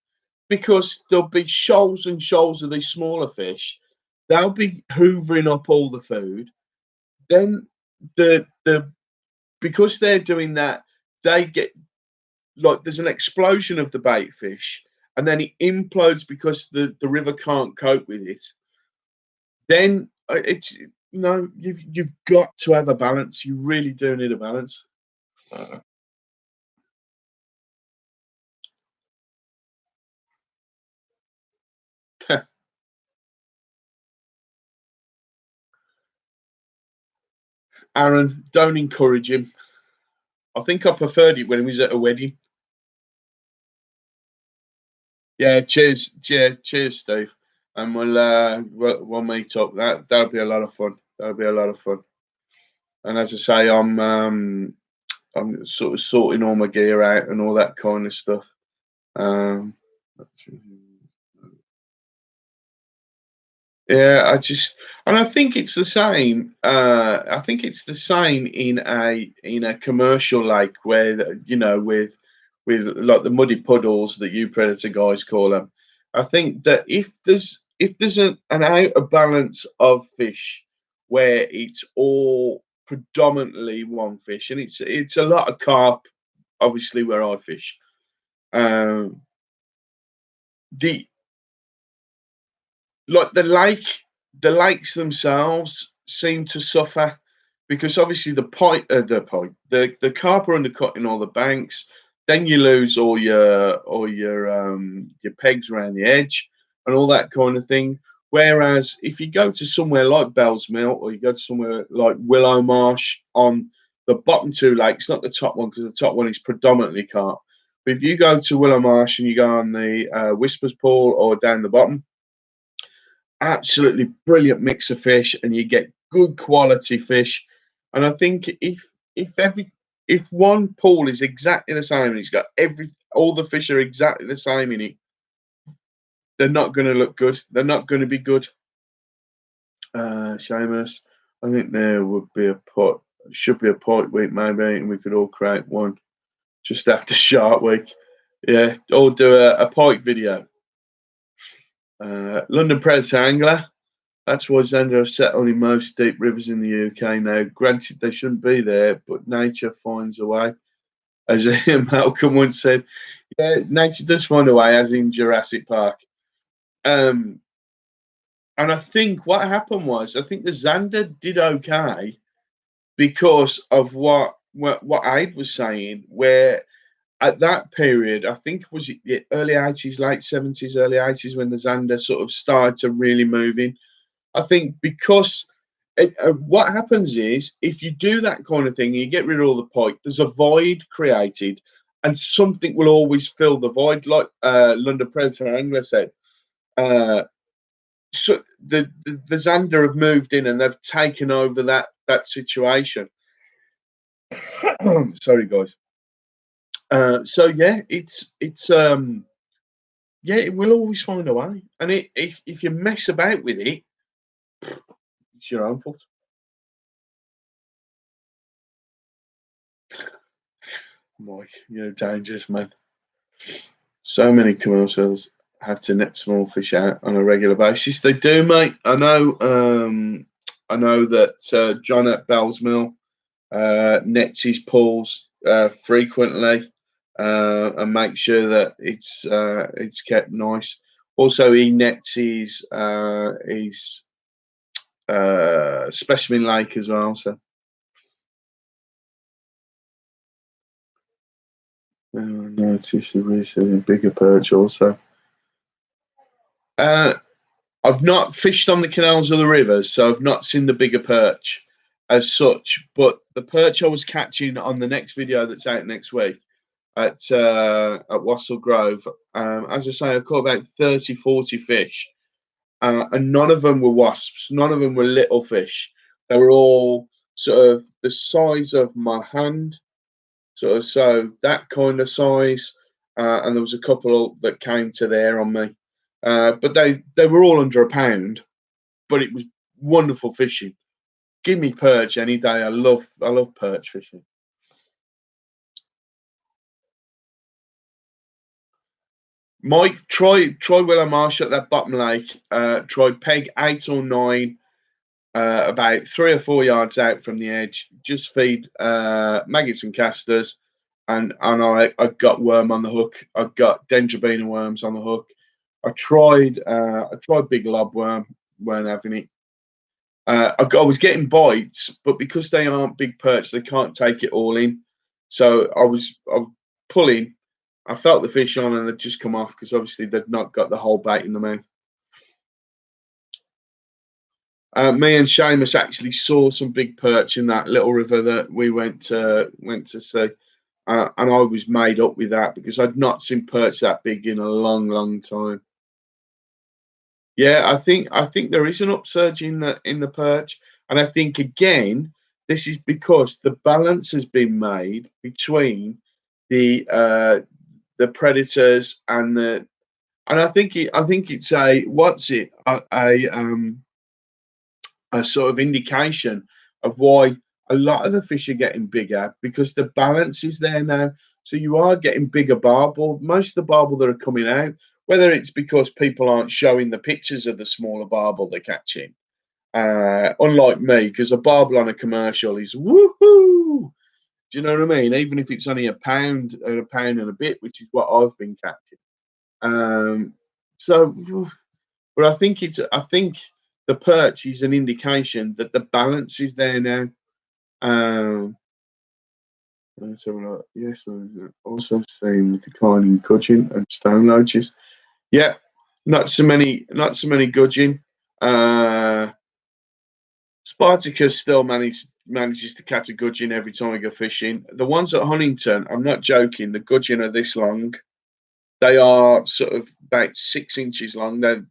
because there'll be shoals and shoals of these smaller fish. They'll be hoovering up all the food. Then the because they're doing that, they get like there's an explosion of the bait fish, and then it implodes because the river can't cope with it. Then it's no, you've got to have a balance. You really do need a balance. Aaron, don't encourage him. I think I preferred it when he was at a wedding. Yeah, cheers, Steve, and we'll meet up. That'll be a lot of fun. That'll be a lot of fun. And as I say, I'm sort of sorting all my gear out and all that kind of stuff. Um, Yeah, and I think it's the same. I think it's the same in a commercial lake where with like the muddy puddles that you predator guys call them. I think that if there's an out of balance of fish where it's all predominantly one fish, and it's a lot of carp, obviously where I fish. Um, the like the lakes themselves seem to suffer because obviously the carp are undercutting all the banks. Then you lose all your pegs around the edge and all that kind of thing. Whereas if you go to somewhere like Bell's Mill or you go to somewhere like Willow Marsh on the bottom two lakes, not the top one because the top one is predominantly carp. But if you go to Willow Marsh and you go on the Whispers Pool or down the bottom, absolutely brilliant mix of fish and you get good quality fish. And I think if one pool is exactly the same and it's got all the fish are exactly the same in it, they're not going to look good. They're not going to be good. Seamus, I think there would be a pot. Should be a pike week maybe, and we could all create one just after Shark Week. Yeah, or do a pike video. London Predator Angler. That's why Xander have settled in most deep rivers in the UK now. Granted, they shouldn't be there, but nature finds a way. As Malcolm once said, yeah, nature does find a way, as in Jurassic Park. And I think what happened was, I think the Xander did okay because of what Abe was saying, where at that period, I think was it the early 80s, late 70s, early 80s, when the Xander sort of started to really move in. I think because what happens is if you do that kind of thing, you get rid of all the pike, there's a void created, and something will always fill the void, like London Predator Angler said. So the Xander have moved in and they've taken over that situation. Sorry, guys. So yeah, yeah, it will always find a way, and if you mess about with it, it's your own fault. Mike, you're dangerous, man. So many commercials have to net small fish out on a regular basis. They do, mate. I know. I know that John at Bell's Mill nets his pools frequently and makes sure that it's kept nice. Also, he nets his specimen lake as well. So. No, it's usually a bigger perch also. Uh, I've not fished on the canals or the rivers, so I've not seen the bigger perch as such. But the perch I was catching on the next video that's out next week at Wassell Grove, as I say, I caught about 30, 40 fish, and none of them were wasps. None of them were little fish. They were all sort of the size of my hand, so that kind of size, and there was a couple that came to there on me, but they were all under a pound. But it was wonderful fishing. Give me perch any day. I love perch fishing. Mike, try Willow Marsh at that bottom lake. Try peg 8 or 9, about 3 or 4 yards out from the edge. Just feed maggots and casters, and I got worm on the hook. I got dendrobina worms on the hook. I tried big lobworm, weren't having it. I was getting bites, but because they aren't big perch, they can't take it all in. So I was pulling. I felt the fish on, and they'd just come off because obviously they'd not got the whole bait in the mouth. Me and Seamus actually saw some big perch in that little river that we went to see, and I was made up with that because I'd not seen perch that big in a long, long time. Yeah, I think there is an upsurge in the perch, and I think again this is because the balance has been made between the predators and And I think it's a what's it a sort of indication of why a lot of the fish are getting bigger because the balance is there now. So you are getting bigger barbel. Most of the barbel that are coming out, whether it's because people aren't showing the pictures of the smaller barbel they're catching, unlike me, because a barbel on a commercial is woohoo. Do you know what I mean? Even if it's only a pound or a pound and a bit, which is what I've been catching. Um, so, but I think the perch is an indication that the balance is there now. Um, let's have a look. Yes, we're also seeing declining gudgeon and stone loaches. Yeah, not so many gudgeon. Uh, Spartacus still manages to catch a gudgeon every time we go fishing. The ones at Huntington, I'm not joking. The gudgeon are this long. They are sort of about 6 inches long. They're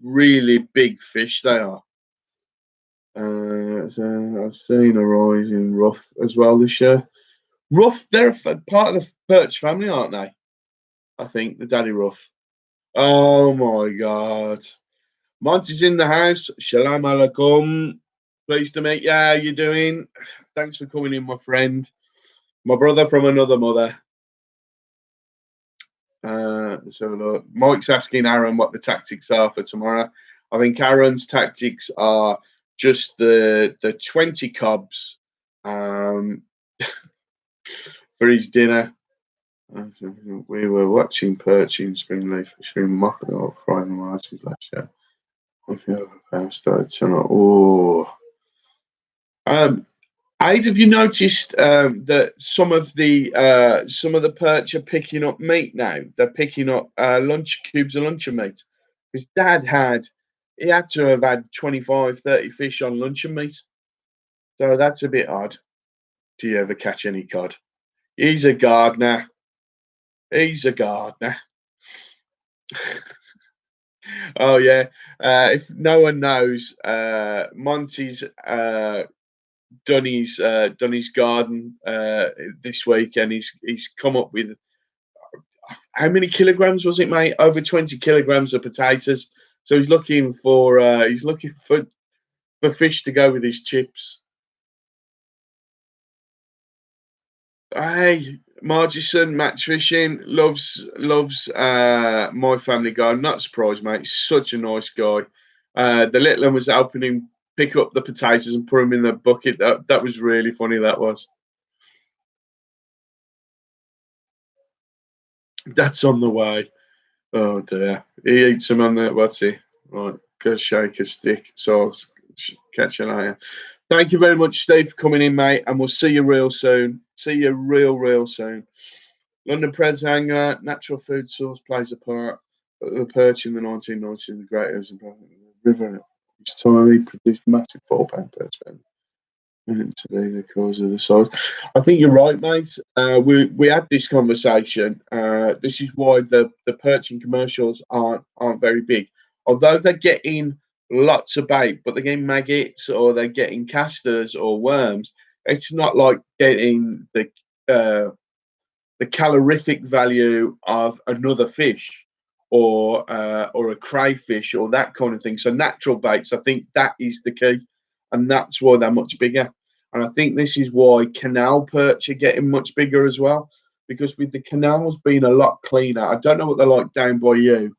really big fish. They are. So I've seen a rise in rough as well this year. Rough, they're part of the perch family, aren't they? I think the daddy rough. Oh my god. Monty's in the house. Shalom alaikum. Pleased to meet you. How you doing? Thanks for coming in, my friend. My brother from another mother. Let's have a look. Mike's asking Aaron what the tactics are for tomorrow. I think Aaron's tactics are just the 20 cobs um, for his dinner. We were watching perching springleaf fishing mopping off frying the marches last year. If you have a power started tonight. Oh. Aid, have you noticed that some of the perch are picking up meat now? They're picking up lunch cubes of luncheon meat. His dad he had to have had 25, 30 fish on luncheon meat. So that's a bit odd. Do you ever catch any cod? He's a gardener. He's a gardener. Oh yeah. If no one knows, Monty's done his garden this week, and he's come up with how many kilograms was it, mate? Over 20 kilograms of potatoes. So he's looking for fish to go with his chips. Hey, Margison, match fishing, loves my family guy. I'm not surprised, mate. He's such a nice guy. The little one was helping him pick up the potatoes and put them in the bucket. That was really funny. That was. That's on the way. Oh dear. He eats them on the what's he? Right, go shake a stick. So I'll catch you later. Thank you very much, Steve, for coming in, mate, and we'll see you real soon. See you real soon. London Preds hangar, natural food source plays a part. But the perch in the 1990s, the Great Ocean River, each time he produced massive 4 pound perch. Meant to be the cause of the size. I think you're right, mate. We had this conversation. This is why the perching commercials aren't very big, although they're getting lots of bait, but they're getting maggots or they're getting casters or worms. It's not like getting the calorific value of another fish or a crayfish or that kind of thing. So natural baits, I think that is the key, and that's why they're much bigger. And I think this is why canal perch are getting much bigger as well, because with the canals being a lot cleaner. I don't know what they're like down by you,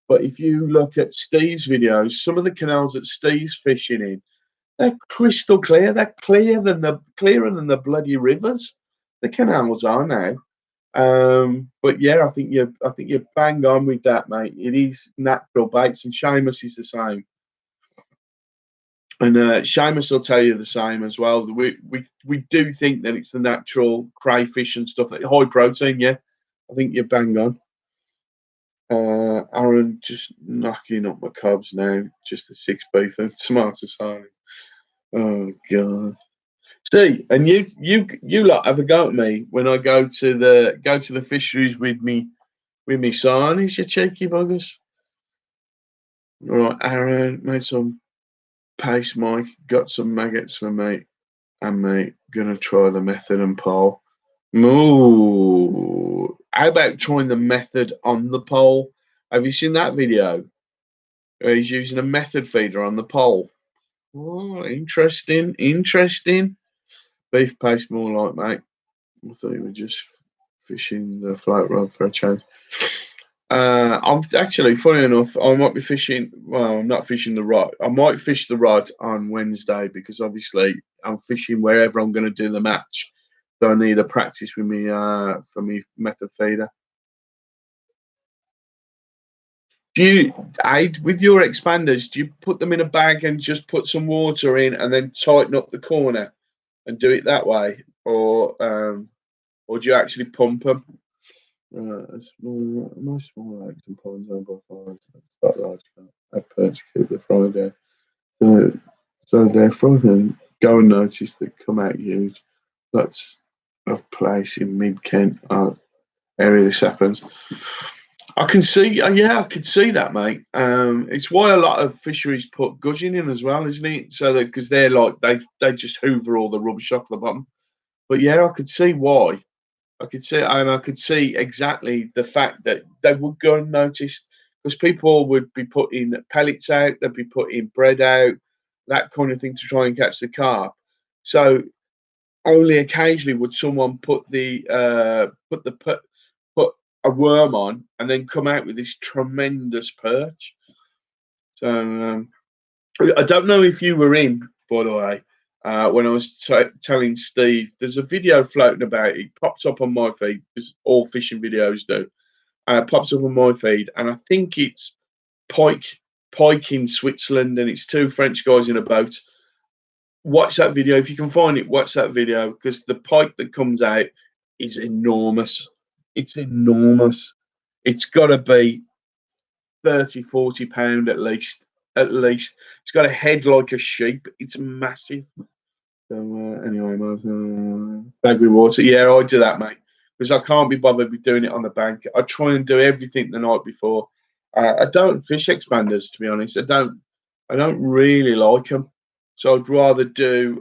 but if you look at Steve's videos, some of the canals that Steve's fishing in, they're crystal clear. They're clearer than the bloody rivers. The canals are now. But yeah, I think you're bang on with that, mate. It is natural baits, and Seamus is the same. And Seamus will tell you the same as well. We do think that it's the natural crayfish and stuff, that high protein. Yeah, I think you're bang on. Aaron just knocking up my cobs now, just a 6 beef and tomato salad. Oh god. See, and you lot have a go at me when I go to the fisheries with me son. Is you cheeky buggers. All right, Aaron made some paste, Mike. Got some maggots for me, and mate gonna try the method and pole. Moo. How about trying the method on the pole? Have you seen that video? Where he's using a method feeder on the pole. Oh, interesting, interesting. Beef paste more like, mate. I thought you were just fishing the float rod for a change. I'm actually, funny enough, I might be fishing. Well, I'm not fishing the rod. I might fish the rod on Wednesday because obviously I'm fishing wherever I'm going to do the match. So I need a practice with me for me method feeder. Do you, Aid, with your expanders, do you put them in a bag and just put some water in and then tighten up the corner and do it that way, or do you actually pump them? Most small lakes and ponds owned by farmers start large at perch keep the Friday. So they're frozen. Go and notice they come out huge. Lots of place in mid Kent area this happens. I can see, yeah, I could see that, mate. It's why a lot of fisheries put gudgeon in as well, isn't it? So that because they're like they just hoover all the rubbish off the bottom. But yeah, I could see why. I could see, and I could see exactly the fact that they would go unnoticed because people would be putting pellets out, they'd be putting bread out, that kind of thing to try and catch the carp. So only occasionally would someone put a worm on and then come out with this tremendous perch. So I don't know if you were in, by the way, when I was telling Steve. There's a video floating about. It pops up on my feed because all fishing videos do. Pops up on my feed, and I think it's pike, pike in Switzerland, and it's two French guys in a boat. Watch that video if you can find it. Watch that video because the pike that comes out is enormous. It's enormous. It's got to be 30, 40 pound at least. At least it's got a head like a sheep. It's massive. So anyway, bag with water. Yeah, I do that, mate, because I can't be bothered with doing it on the bank. I try and do everything the night before. I don't fish expanders, to be honest. I don't. I don't really like them. So I'd rather do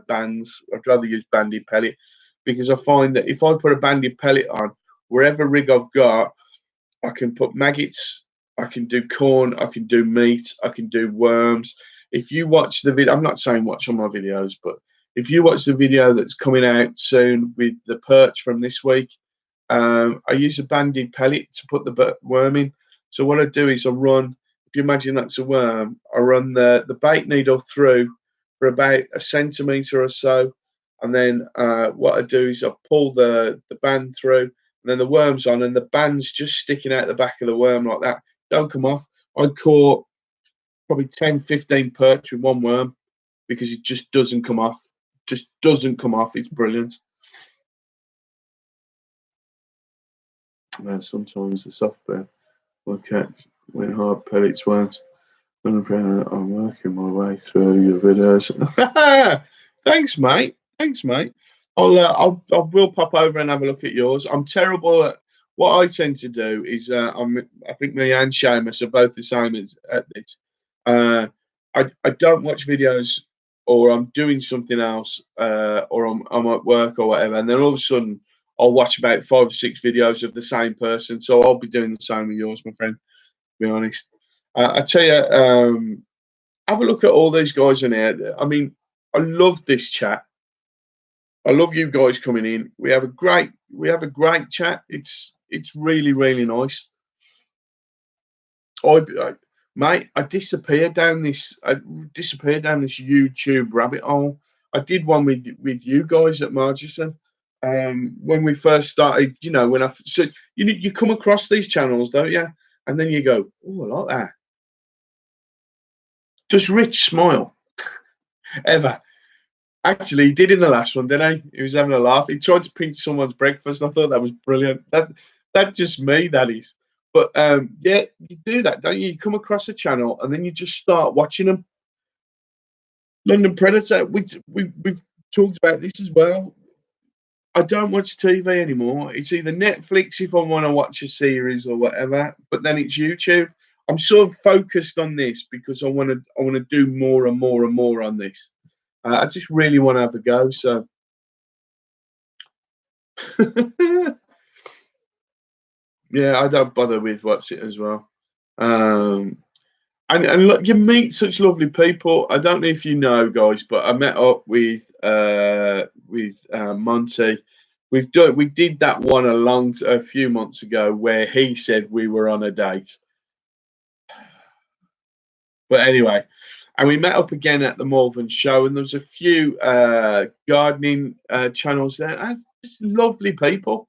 bands. I'd rather use banded pellet because I find that if I put a banded pellet on wherever rig I've got, I can put maggots, I can do corn, I can do meat, I can do worms. If you watch the video, I'm not saying watch on my videos, but if you watch the video that's coming out soon with the perch from this week, I use a banded pellet to put the worm in. So what I do is I run, if you imagine that's a worm, I run the bait needle through for about a centimetre or so. And then what I do is I pull the band through, and then the worm's on, and the band's just sticking out the back of the worm like that. Don't come off. I caught probably 10, 15 perch with one worm because it just doesn't come off. Just doesn't come off. It's brilliant. And sometimes the soft bed will catch when hard pellets won't. I'm working my way through your videos. Thanks, mate. Thanks, mate. I will pop over and have a look at yours. I'm terrible at what I tend to do is I think me and Seamus are both the same as at this. Uh, I don't watch videos or I'm doing something else or I'm at work or whatever, and then all of a sudden I'll watch about 5 or 6 videos of the same person. So I'll be doing the same with yours, my friend. To be honest, I tell you, have a look at all these guys in here. I mean, I love this chat. I love you guys coming in. We have a great chat. It's really really nice. I mate, I disappeared down this YouTube rabbit hole. I did one with you guys at Margison. When we first started, when so you come across these channels, don't you? And then you go, oh, I like that. Does Rich smile ever? Actually, he did in the last one, didn't he? He was having a laugh. He tried to pinch someone's breakfast. I thought that was brilliant. That's just me, that is. But yeah, you do that, don't you? You come across a channel and then you just start watching them. London Predator. We've talked about this as well. I don't watch TV anymore. It's either Netflix if I want to watch a series or whatever, but then it's YouTube. I'm sort of focused on this because I want to do more and more and more on this. I just really want to have a go. So Yeah, I don't bother with what's it as well. Um, and look, you meet such lovely people. I don't know if you know, guys, but I met up with Monty. We did that one a few months ago where he said we were on a date. But anyway, and we met up again at the Malvern show, and there was a few gardening channels there. And just lovely people,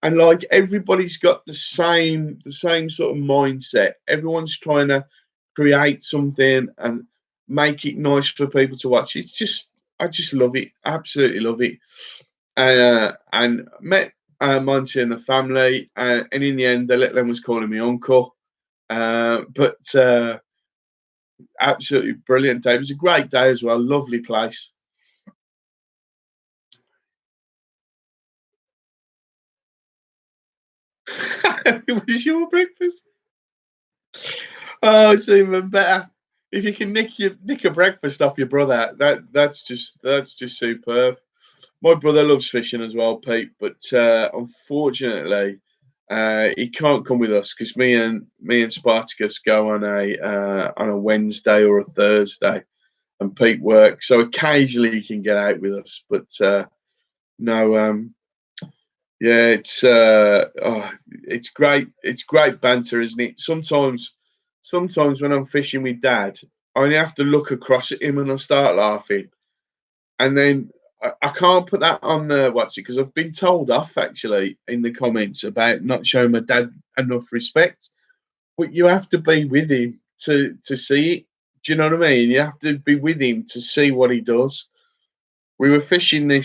and like everybody's got the same sort of mindset. Everyone's trying to create something and make it nice for people to watch. It's just I just love it, absolutely love it. And met Monty and the family, and in the end, the little one was calling me uncle. But absolutely brilliant day. It was a great day as well. Lovely place. It was your breakfast. Oh, it's even better. If you can nick a breakfast off your brother, that's just superb. My brother loves fishing as well, Pete, but unfortunately, he can't come with us because me and Spartacus go on a Wednesday or a Thursday, and Pete works. So occasionally he can get out with us, but no, yeah, it's great. It's great banter, isn't it? Sometimes when I'm fishing with Dad, I only have to look across at him and I start laughing, and then I can't put that on the what's it because I've been told off actually in the comments about not showing my dad enough respect. But you have to be with him to see it. Do you know what I mean? You have to be with him to see what he does. We was fishing the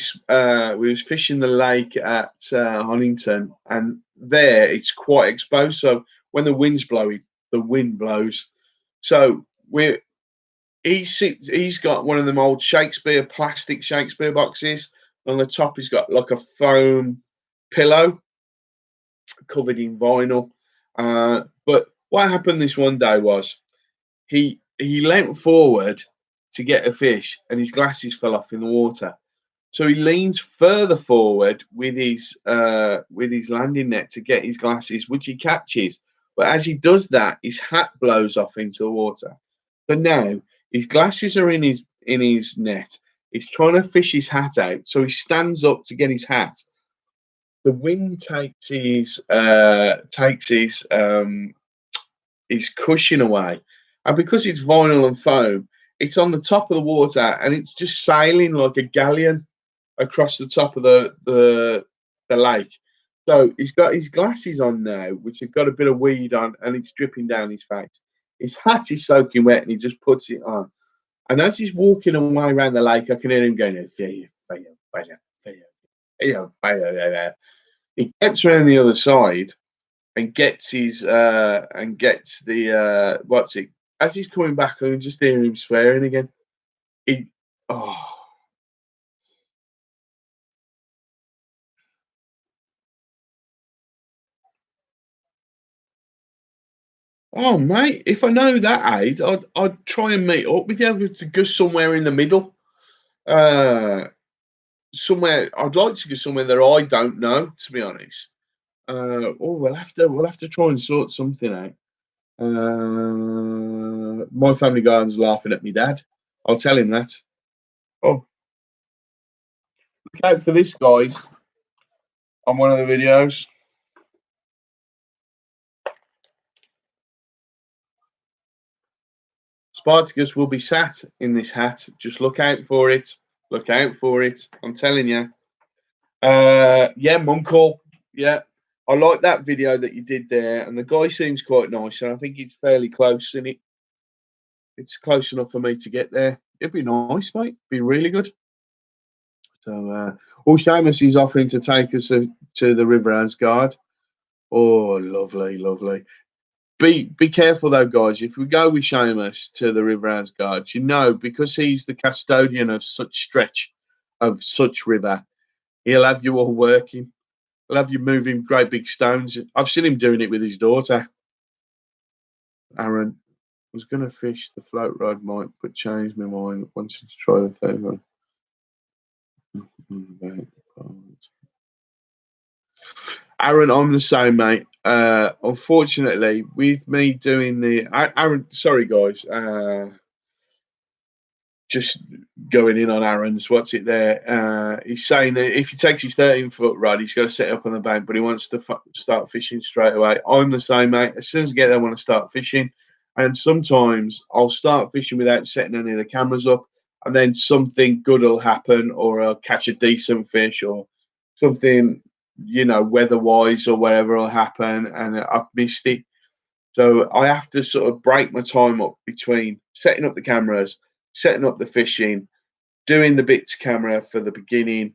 lake at Honington, and there it's quite exposed. So when the wind's blowing, the wind blows. So we're he's got one of them old plastic Shakespeare boxes. On the top, he's got like a foam pillow covered in vinyl. But what happened this one day was he leant forward to get a fish, and his glasses fell off in the water. So he leans further forward with his landing net to get his glasses, which he catches. But as he does that, his hat blows off into the water. So now his glasses are in his net. He's trying to fish his hat out. So he stands up to get his hat. The wind takes his cushion away, and because it's vinyl and foam, it's on the top of the water and it's just sailing like a galleon across the top of the lake. So he's got his glasses on now, which have got a bit of weed on, and it's dripping down his face. His hat is soaking wet, and he just puts it on. And as he's walking away around the lake, I can hear him going, "Fire, fire, fire, fire, fire, fire." He gets around the other side and gets the what's it? As he's coming back, I can just hear him swearing again. He, oh. Oh, mate, if I know that age, I'd try and meet up with you to go somewhere in the middle. Uh, somewhere I'd like to go somewhere that I don't know, to be honest. We'll have to try and sort something out. My family garden's laughing at me dad. I'll tell him that. Oh, look out for this, guys, on one of the videos. Spartacus will be sat in this hat. Just look out for it. Look out for it. I'm telling you. Yeah, Munkle. Yeah, I like that video that you did there, and the guy seems quite nice, and I think it's fairly close, and it's close enough for me to get there. It'd be nice, mate. Be really good. So, Seamus is offering to take us to the River Asgard. Oh, lovely, lovely. Be careful though, guys. If we go with Seamus to the River Asgard, because he's the custodian of such stretch of such river, he'll have you all working. He'll have you moving great big stones. I've seen him doing it with his daughter. Aaron was going to fish the float rod, Mike, but changed my mind. Wanted to try the third one. Aaron, I'm the same, mate. Unfortunately, with me doing Aaron, sorry guys, just going in on Aaron's. What's it there? He's saying that if he takes his 13-foot rod, he's got to set it up on the bank, but he wants to start fishing straight away. I'm the same, mate. As soon as I get there, I want to start fishing. And sometimes I'll start fishing without setting any of the cameras up, and then something good will happen, or I'll catch a decent fish, or something, weather-wise or whatever will happen, and I've missed it. So I have to sort of break my time up between setting up the cameras, setting up the fishing, doing the bits camera for the beginning.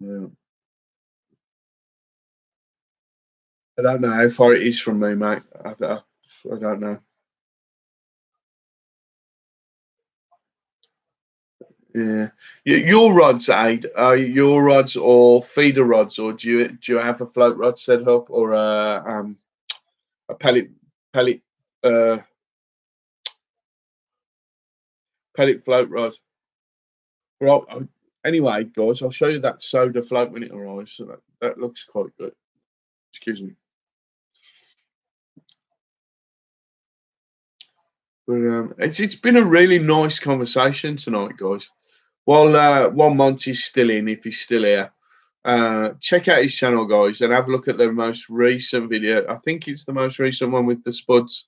Yeah. I don't know how far it is from me, mate. I don't know. Yeah, your rods, Aid, are your rods or feeder rods, or do you have a float rod set up, or a pellet uh pellet float rod? Well, anyway, guys, I'll show you that soda float when it arrives. So that looks quite good. Excuse me. But it's been a really nice conversation tonight, guys. While Monty's still in, if he's still here, check out his channel, guys, and have a look at the most recent video. I think it's the most recent one with the spuds,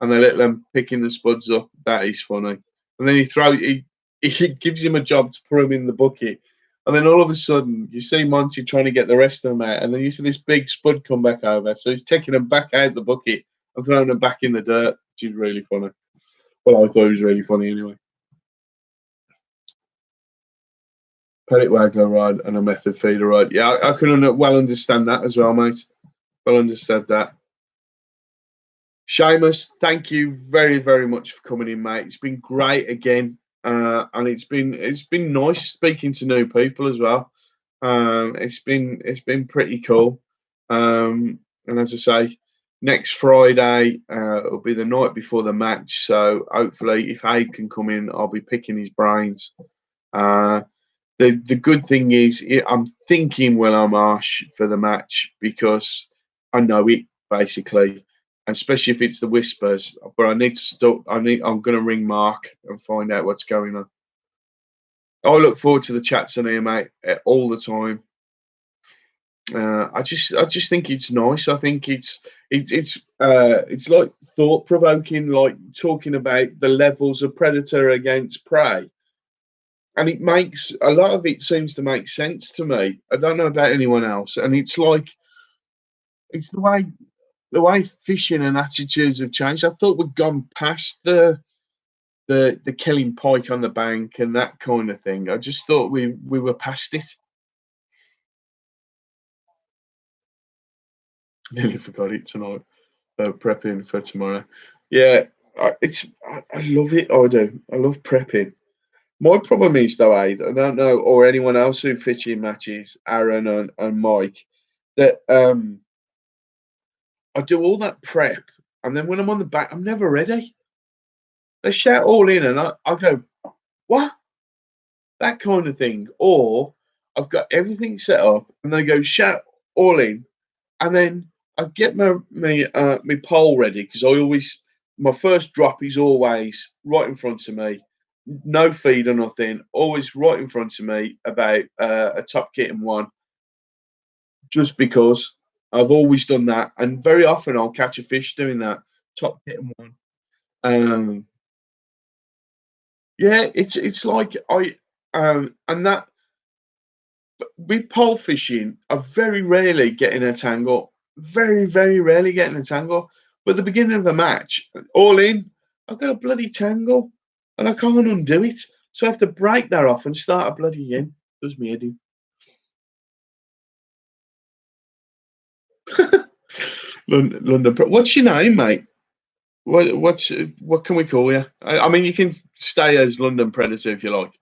and they let them picking the spuds up. That is funny. And then he gives him a job to put him in the bucket, and then all of a sudden you see Monty trying to get the rest of them out, and then you see this big spud come back over. So he's taking them back out the bucket and throwing them back in the dirt, which is really funny. Well, I thought it was really funny anyway. Pellet waggler rod and a method feeder rod. Yeah, I can well understand that as well, mate. Well understood that. Seamus, thank you very, very much for coming in, mate. It's been great again, and it's been nice speaking to new people as well. It's been pretty cool. And as I say, next Friday will be the night before the match. So hopefully, if Abe can come in, I'll be picking his brains. Uh, the good thing is I'm thinking Will Marsh for the match because I know it basically, and especially if it's the whispers. But I need to stop. I'm going to ring Mark and find out what's going on. I look forward to the chats on here, mate, all the time. I just think it's nice. I think it's like thought provoking, like talking about the levels of predator against prey, and it makes a lot of it seems to make sense to me. I don't know about anyone else, and it's like it's the way fishing and attitudes have changed. I thought we'd gone past the killing pike on the bank and that kind of thing. I just thought we were past it. Nearly forgot it tonight. Prepping for tomorrow. Yeah, I love it. I do. I love prepping. My problem is though, Aid, I don't know, or anyone else who fishing matches, Aaron and Mike, that I do all that prep, and then when I'm on the back, I'm never ready. They shout all in, and I go, what? That kind of thing. Or I've got everything set up, and they go shout all in, and then I get my pole ready because I always my first drop is always right in front of me, no feed or nothing, always right in front of me about a top kitten one, just because I've always done that, and very often I'll catch a fish doing that top kitten one. Um, yeah, it's like and that with pole fishing, I very rarely get in a tangle. Very, very rarely get in a tangle. But at the beginning of the match, all in, I've got a bloody tangle and I can't undo it. So I have to break that off and start a bloody again. Does me head in. London. What's your name, mate? What can we call you? I mean, you can stay as London Predator if you like.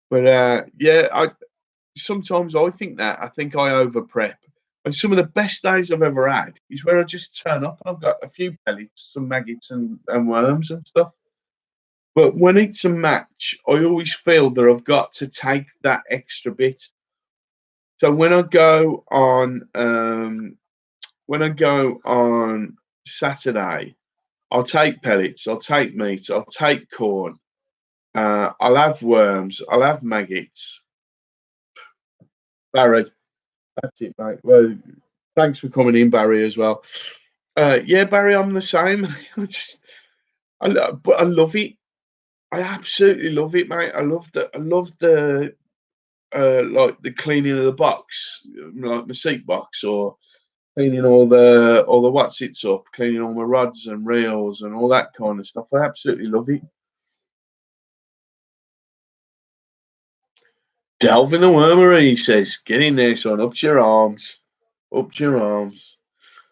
But yeah, sometimes I think that. I think I over prep. And some of the best days I've ever had is where I just turn up and I've got a few pellets, some maggots and worms and stuff. But when it's a match, I always feel that I've got to take that extra bit. So when I go on Saturday, I'll take pellets, I'll take meat, I'll take corn, I'll have worms, I'll have maggots. Barry, that's it, mate. Well, thanks for coming in, Barry, as well. Yeah, Barry, I'm the same. But I love it. I absolutely love it, mate. I love the like the cleaning of the box, like my seat box, or cleaning all the what's it's up, cleaning all my rods and reels and all that kind of stuff. I absolutely love it. Delve in the wormery, he says. Get in there, son. Up to your arms. Up to your arms.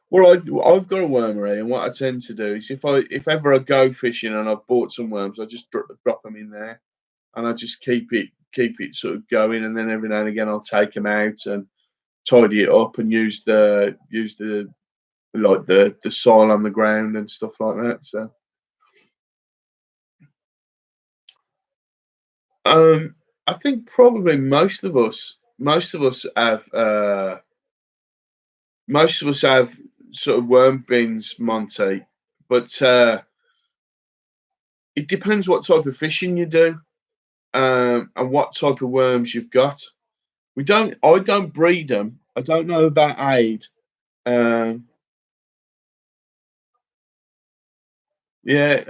Well, I've got a wormery, and what I tend to do is if ever I go fishing and I've bought some worms, I just drop them in there, and I just keep it sort of going, and then every now and again I'll take them out and tidy it up and use the like the soil on the ground and stuff like that. So I think probably most of us have sort of worm bins, Monty, but it depends what type of fishing you do, and what type of worms you've got. I don't breed them. I don't know about aid. Um, yeah,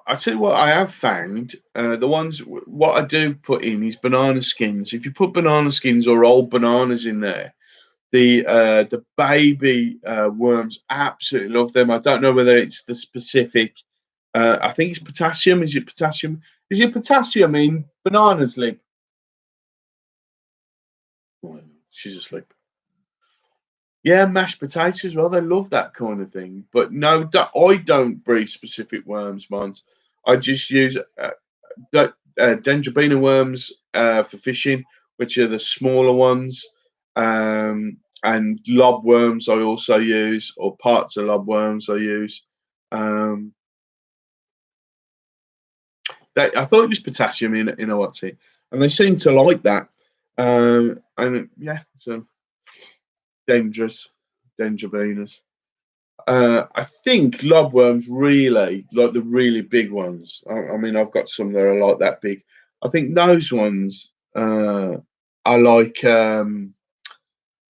I tell you what I have found. What I do put in is banana skins. If you put banana skins or old bananas in there, the baby worms absolutely love them. I don't know whether it's the specific. I think it's potassium. Is it potassium? Is it potassium in bananas, Lib? Oh, she's asleep. Yeah, mashed potatoes as well. They love that kind of thing. But no, I don't breed specific worms, mines. I just use dendrobina worms for fishing, which are the smaller ones, and lob worms I also use, or parts of lob worms I use. Um, I thought it was potassium in a what's it, and they seem to like that. And yeah, so dangerous, dendrobinas. I think lobworms really like the really big ones. I mean, I've got some that are like that big. I think those ones are like.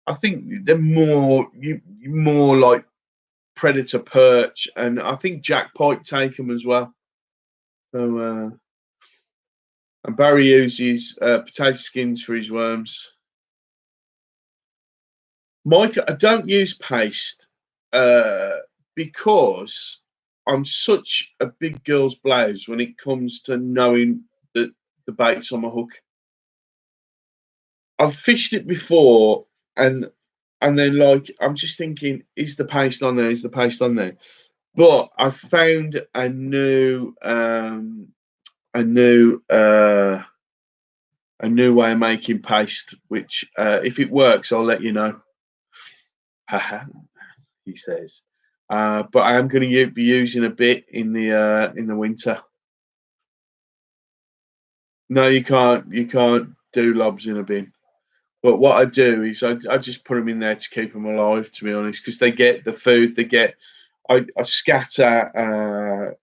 I think they're more like predator perch, and I think Jack Pike take them as well. So and Barry uses potato skins for his worms. Mike, I don't use paste uh, because I'm such a big girl's blouse when it comes to knowing that the bait's on my hook. I've fished it before, and then like I'm just thinking, is the paste on there? Is the paste on there? But I found a new a new way of making paste, which if it works, I'll let you know. Haha, he says. But I am going to be using a bit in the winter. No, you can't. You can't do lobs in a bin. But what I do is I just put them in there to keep them alive. To be honest, because they get the food. They get. I scatter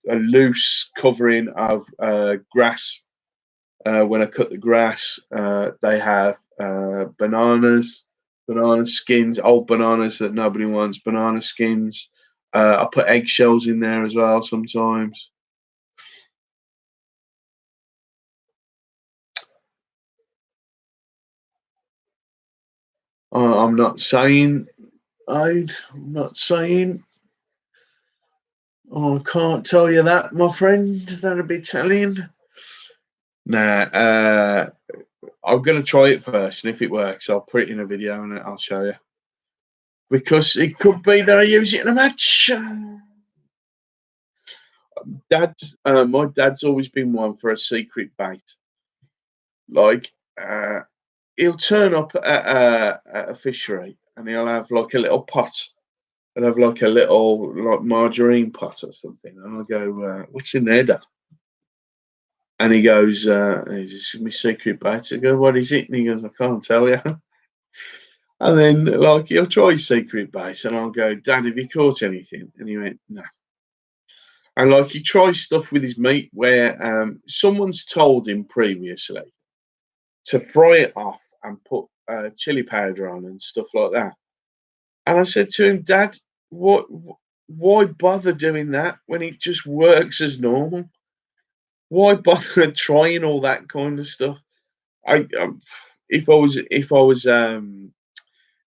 a loose covering of grass. When I cut the grass, they have banana skins, old bananas that nobody wants, banana skins. I put eggshells in there as well sometimes. I'm not saying, I'm not saying. Oh, I can't tell you that, my friend. That'd be telling. Nah, I'm gonna try it first, and if it works, I'll put it in a video and I'll show you. Because it could be that I use it in a match. My dad's always been one for a secret bait. Like, he'll turn up at a fishery and he'll have like a little pot and have like a little like margarine pot or something. And I'll go, "What's in there, Dad?" And he goes, "This is my secret bait." I go, "What is it?" And he goes, "I can't tell you." And then, like, he'll try his secret bait, and I'll go, "Dad, have you caught anything?" And he went, "No." And like, he tries stuff with his meat where someone's told him previously to fry it off and put chili powder on and stuff like that. And I said to him, "Dad, what? Why bother doing that when it just works as normal? Why bother trying all that kind of stuff?" I if I was if I was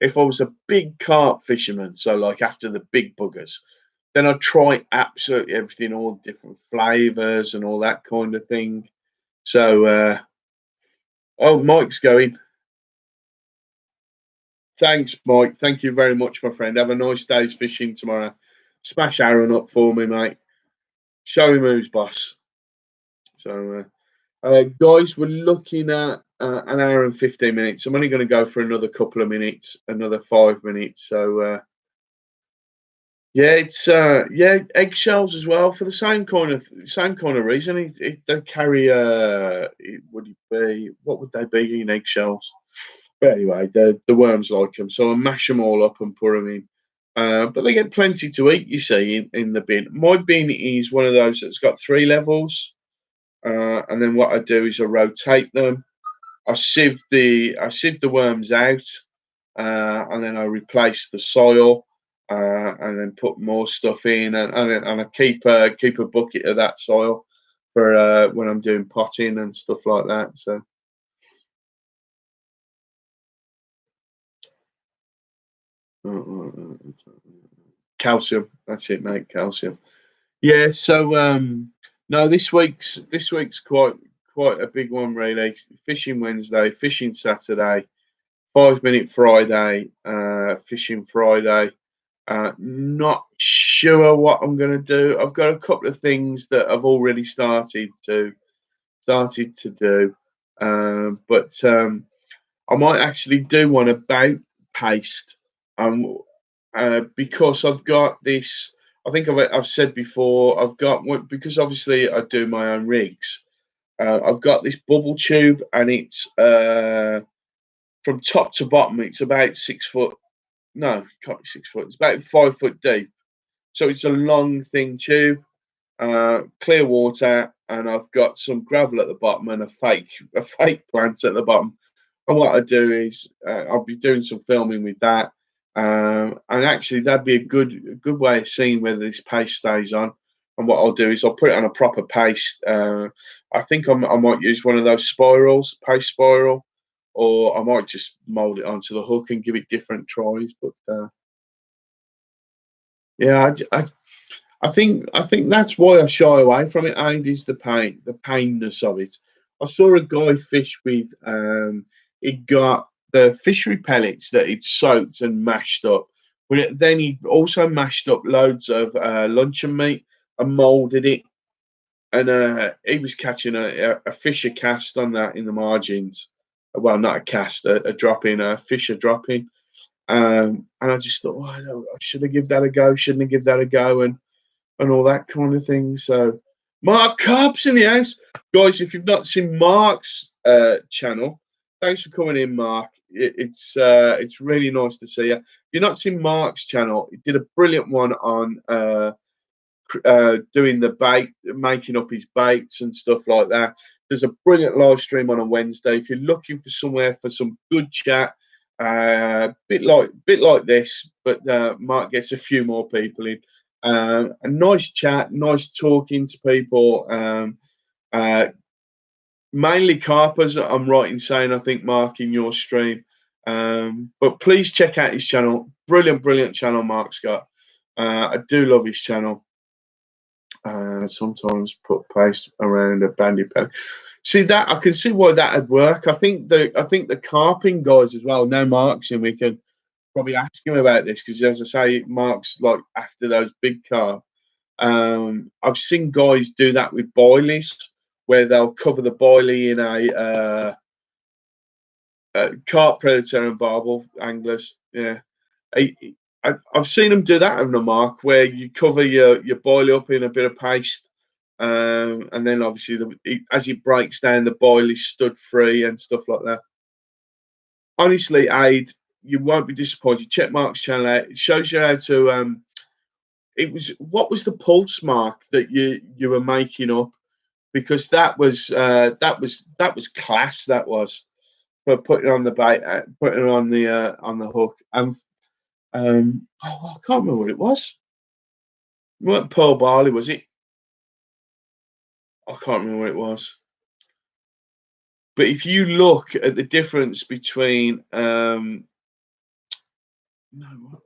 if I was a big carp fisherman, so like after the big buggers, then I'd try absolutely everything, all different flavors and all that kind of thing. So, oh, Mike's going. Thanks, Mike. Thank you very much, my friend. Have a nice day's fishing tomorrow. Smash Aaron up for me, mate. Show him who's boss. So, guys, we're looking at an hour and 15 minutes. I'm only going to go for another couple of minutes, another 5 minutes. So, yeah, it's yeah, eggshells as well for the same kind of reason. They carry would it be, what would they be in eggshells? But anyway, the worms like them, so I mash them all up and put them in. But they get plenty to eat, you see, in the bin. My bin is one of those that's got three levels, and then what I do is I rotate them. I sieve the worms out, and then I replace the soil, and then put more stuff in, and I keep a bucket of that soil for when I'm doing potting and stuff like that. So calcium, that's it, mate. Calcium. Yeah. So no, this week's quite a big one, really. Fishing Wednesday, fishing Saturday, 5 minute Friday, fishing Friday. Not sure what I'm going to do. I've got a couple of things that I've already started to do, but I might actually do one about paste, um, because I've got this. I think I've said before. Because obviously I do my own rigs. I've got this bubble tube, and it's from top to bottom. It's about 6 foot. No, it can't be 6 foot. It's about 5 foot deep. So it's a long, thin tube, clear water, and I've got some gravel at the bottom and a fake plant at the bottom. And what I do is I'll be doing some filming with that, and actually that'd be a good way of seeing whether this paste stays on. And what I'll do is I'll put it on a proper paste. I think I might use one of those spirals, paste spiral, or I might just mold it onto the hook and give it different tries. But yeah, I think that's why I shy away from it. And is the painness of it. I saw a guy fish with he got the fishery pellets that he'd soaked and mashed up, but then he also mashed up loads of luncheon meat and molded it, and he was catching a fisher cast on that in the margins. Well, not a cast, a drop in, a fisher drop in. And I just thought, oh, I should have give that a go. Shouldn't have give that a go, and all that kind of thing. So, Mark Carp's in the house, guys. If you've not seen Mark's channel, thanks for coming in, Mark. It's really nice to see you. If you've not seen Mark's channel, he did a brilliant one on doing the bait, making up his baits and stuff like that. There's a brilliant live stream on a Wednesday. If you're looking for somewhere for some good chat, bit like this, but Mark gets a few more people in. A nice chat, nice talking to people. Uh, Mainly carpers. I'm right in saying, I think, Mark, in your stream. But please check out his channel. Brilliant, brilliant channel Mark's got. I do love his channel. Sometimes put paste around a bandy pen. See that, I can see why that'd work. I think the carping guys as well. Now Mark's in, we can probably ask him about this because, as I say, Mark's like after those big carp. I've seen guys do that with boilies, where they'll cover the boilie in carp predator and barbel anglers. Yeah, I, I've seen them do that on the Mark, where you cover your boilie up in a bit of paste, And then obviously as it breaks down, the boil is stud free and stuff like that. Honestly, Aid, you won't be disappointed. Check Mark's channel out. It shows you how to. What was the pulse, Mark, that you were making up? Because that was class. That was for putting on the bait, putting it on the hook. And I can't remember what it was. It weren't pearl barley, was it? I can't remember what it was. But if you look at the difference between no,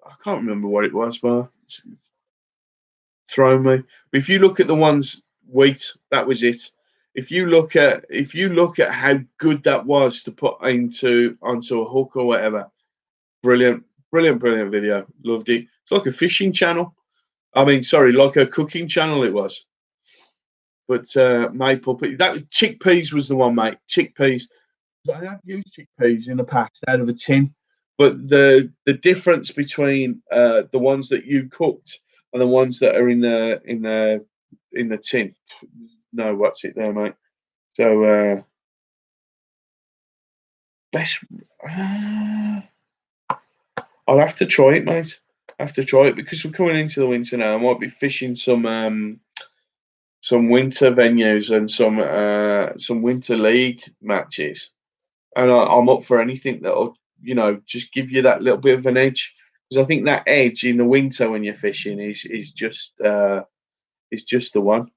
I can't remember what it was, Mark. It's thrown me. But if you look at the ones wheat, that was it. If you look at how good that was to put onto a hook or whatever, brilliant, brilliant, brilliant video. Loved it. It's like a fishing channel. I mean, sorry, like a cooking channel it was. But maple, that was chickpeas was the one, mate. Chickpeas. I have used chickpeas in the past out of a tin, but the difference between the ones that you cooked and the ones that are in the tin. No, what's it there, mate? So best. I'll have to try it, mate. I have to try it because we're coming into the winter now. I might be fishing some winter venues and some winter league matches, and I'm up for anything that'll just give you that little bit of an edge. Because I think that edge in the winter when you're fishing is just the one.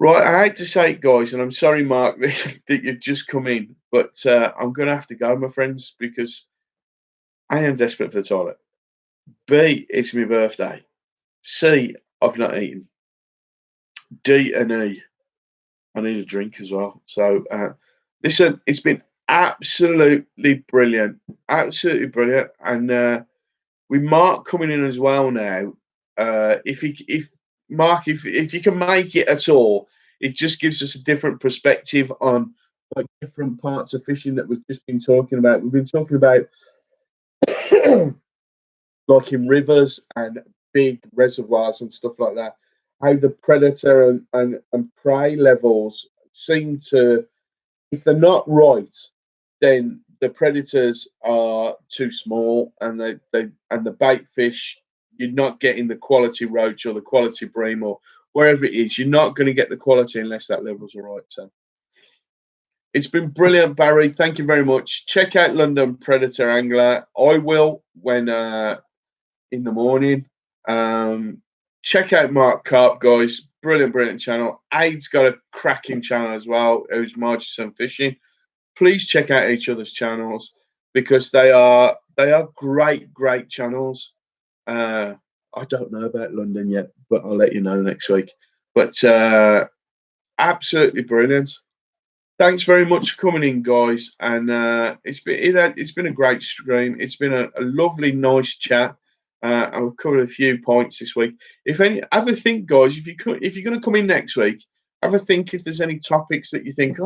Right, I hate to say it, guys, and I'm sorry, Mark, that you've just come in, but I'm going to have to go, my friends, because I am desperate for the toilet. B, it's my birthday. C, I've not eaten. D and E, I need a drink as well. So, listen, it's been absolutely brilliant, and with Mark coming in as well now. If Mark, if you can make it at all, it just gives us a different perspective on like different parts of fishing that we've just been talking about. We've been talking about like in rivers and big reservoirs and stuff like that, how the predator and prey levels seem to, if they're not right, then the predators are too small, and the bait fish, you're not getting the quality roach or the quality bream or wherever it is. You're not going to get the quality unless that levels are right. So it's been brilliant, Barry. Thank you very much. Check out London Predator Angler. I will when in the morning. Check out Mark Carp, guys. Brilliant, brilliant channel. Aid's got a cracking channel as well, who's Marchson Fishing. Please check out each other's channels because they are great channels. I don't know about London yet, but I'll let you know next week. But absolutely brilliant. Thanks very much for coming in, guys. And it's been a great stream. It's been a lovely, nice chat. And we've covered a few points this week. Have a think, guys. If you're going to come in next week, have a think if there's any topics that you think,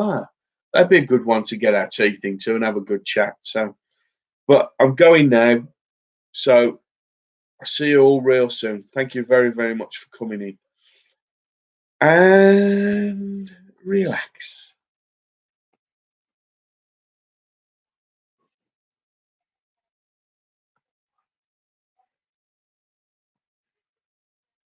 that'd be a good one to get our teeth into and have a good chat. So, but I'm going now. So I'll see you all real soon. Thank you very, very much for coming in. And relax.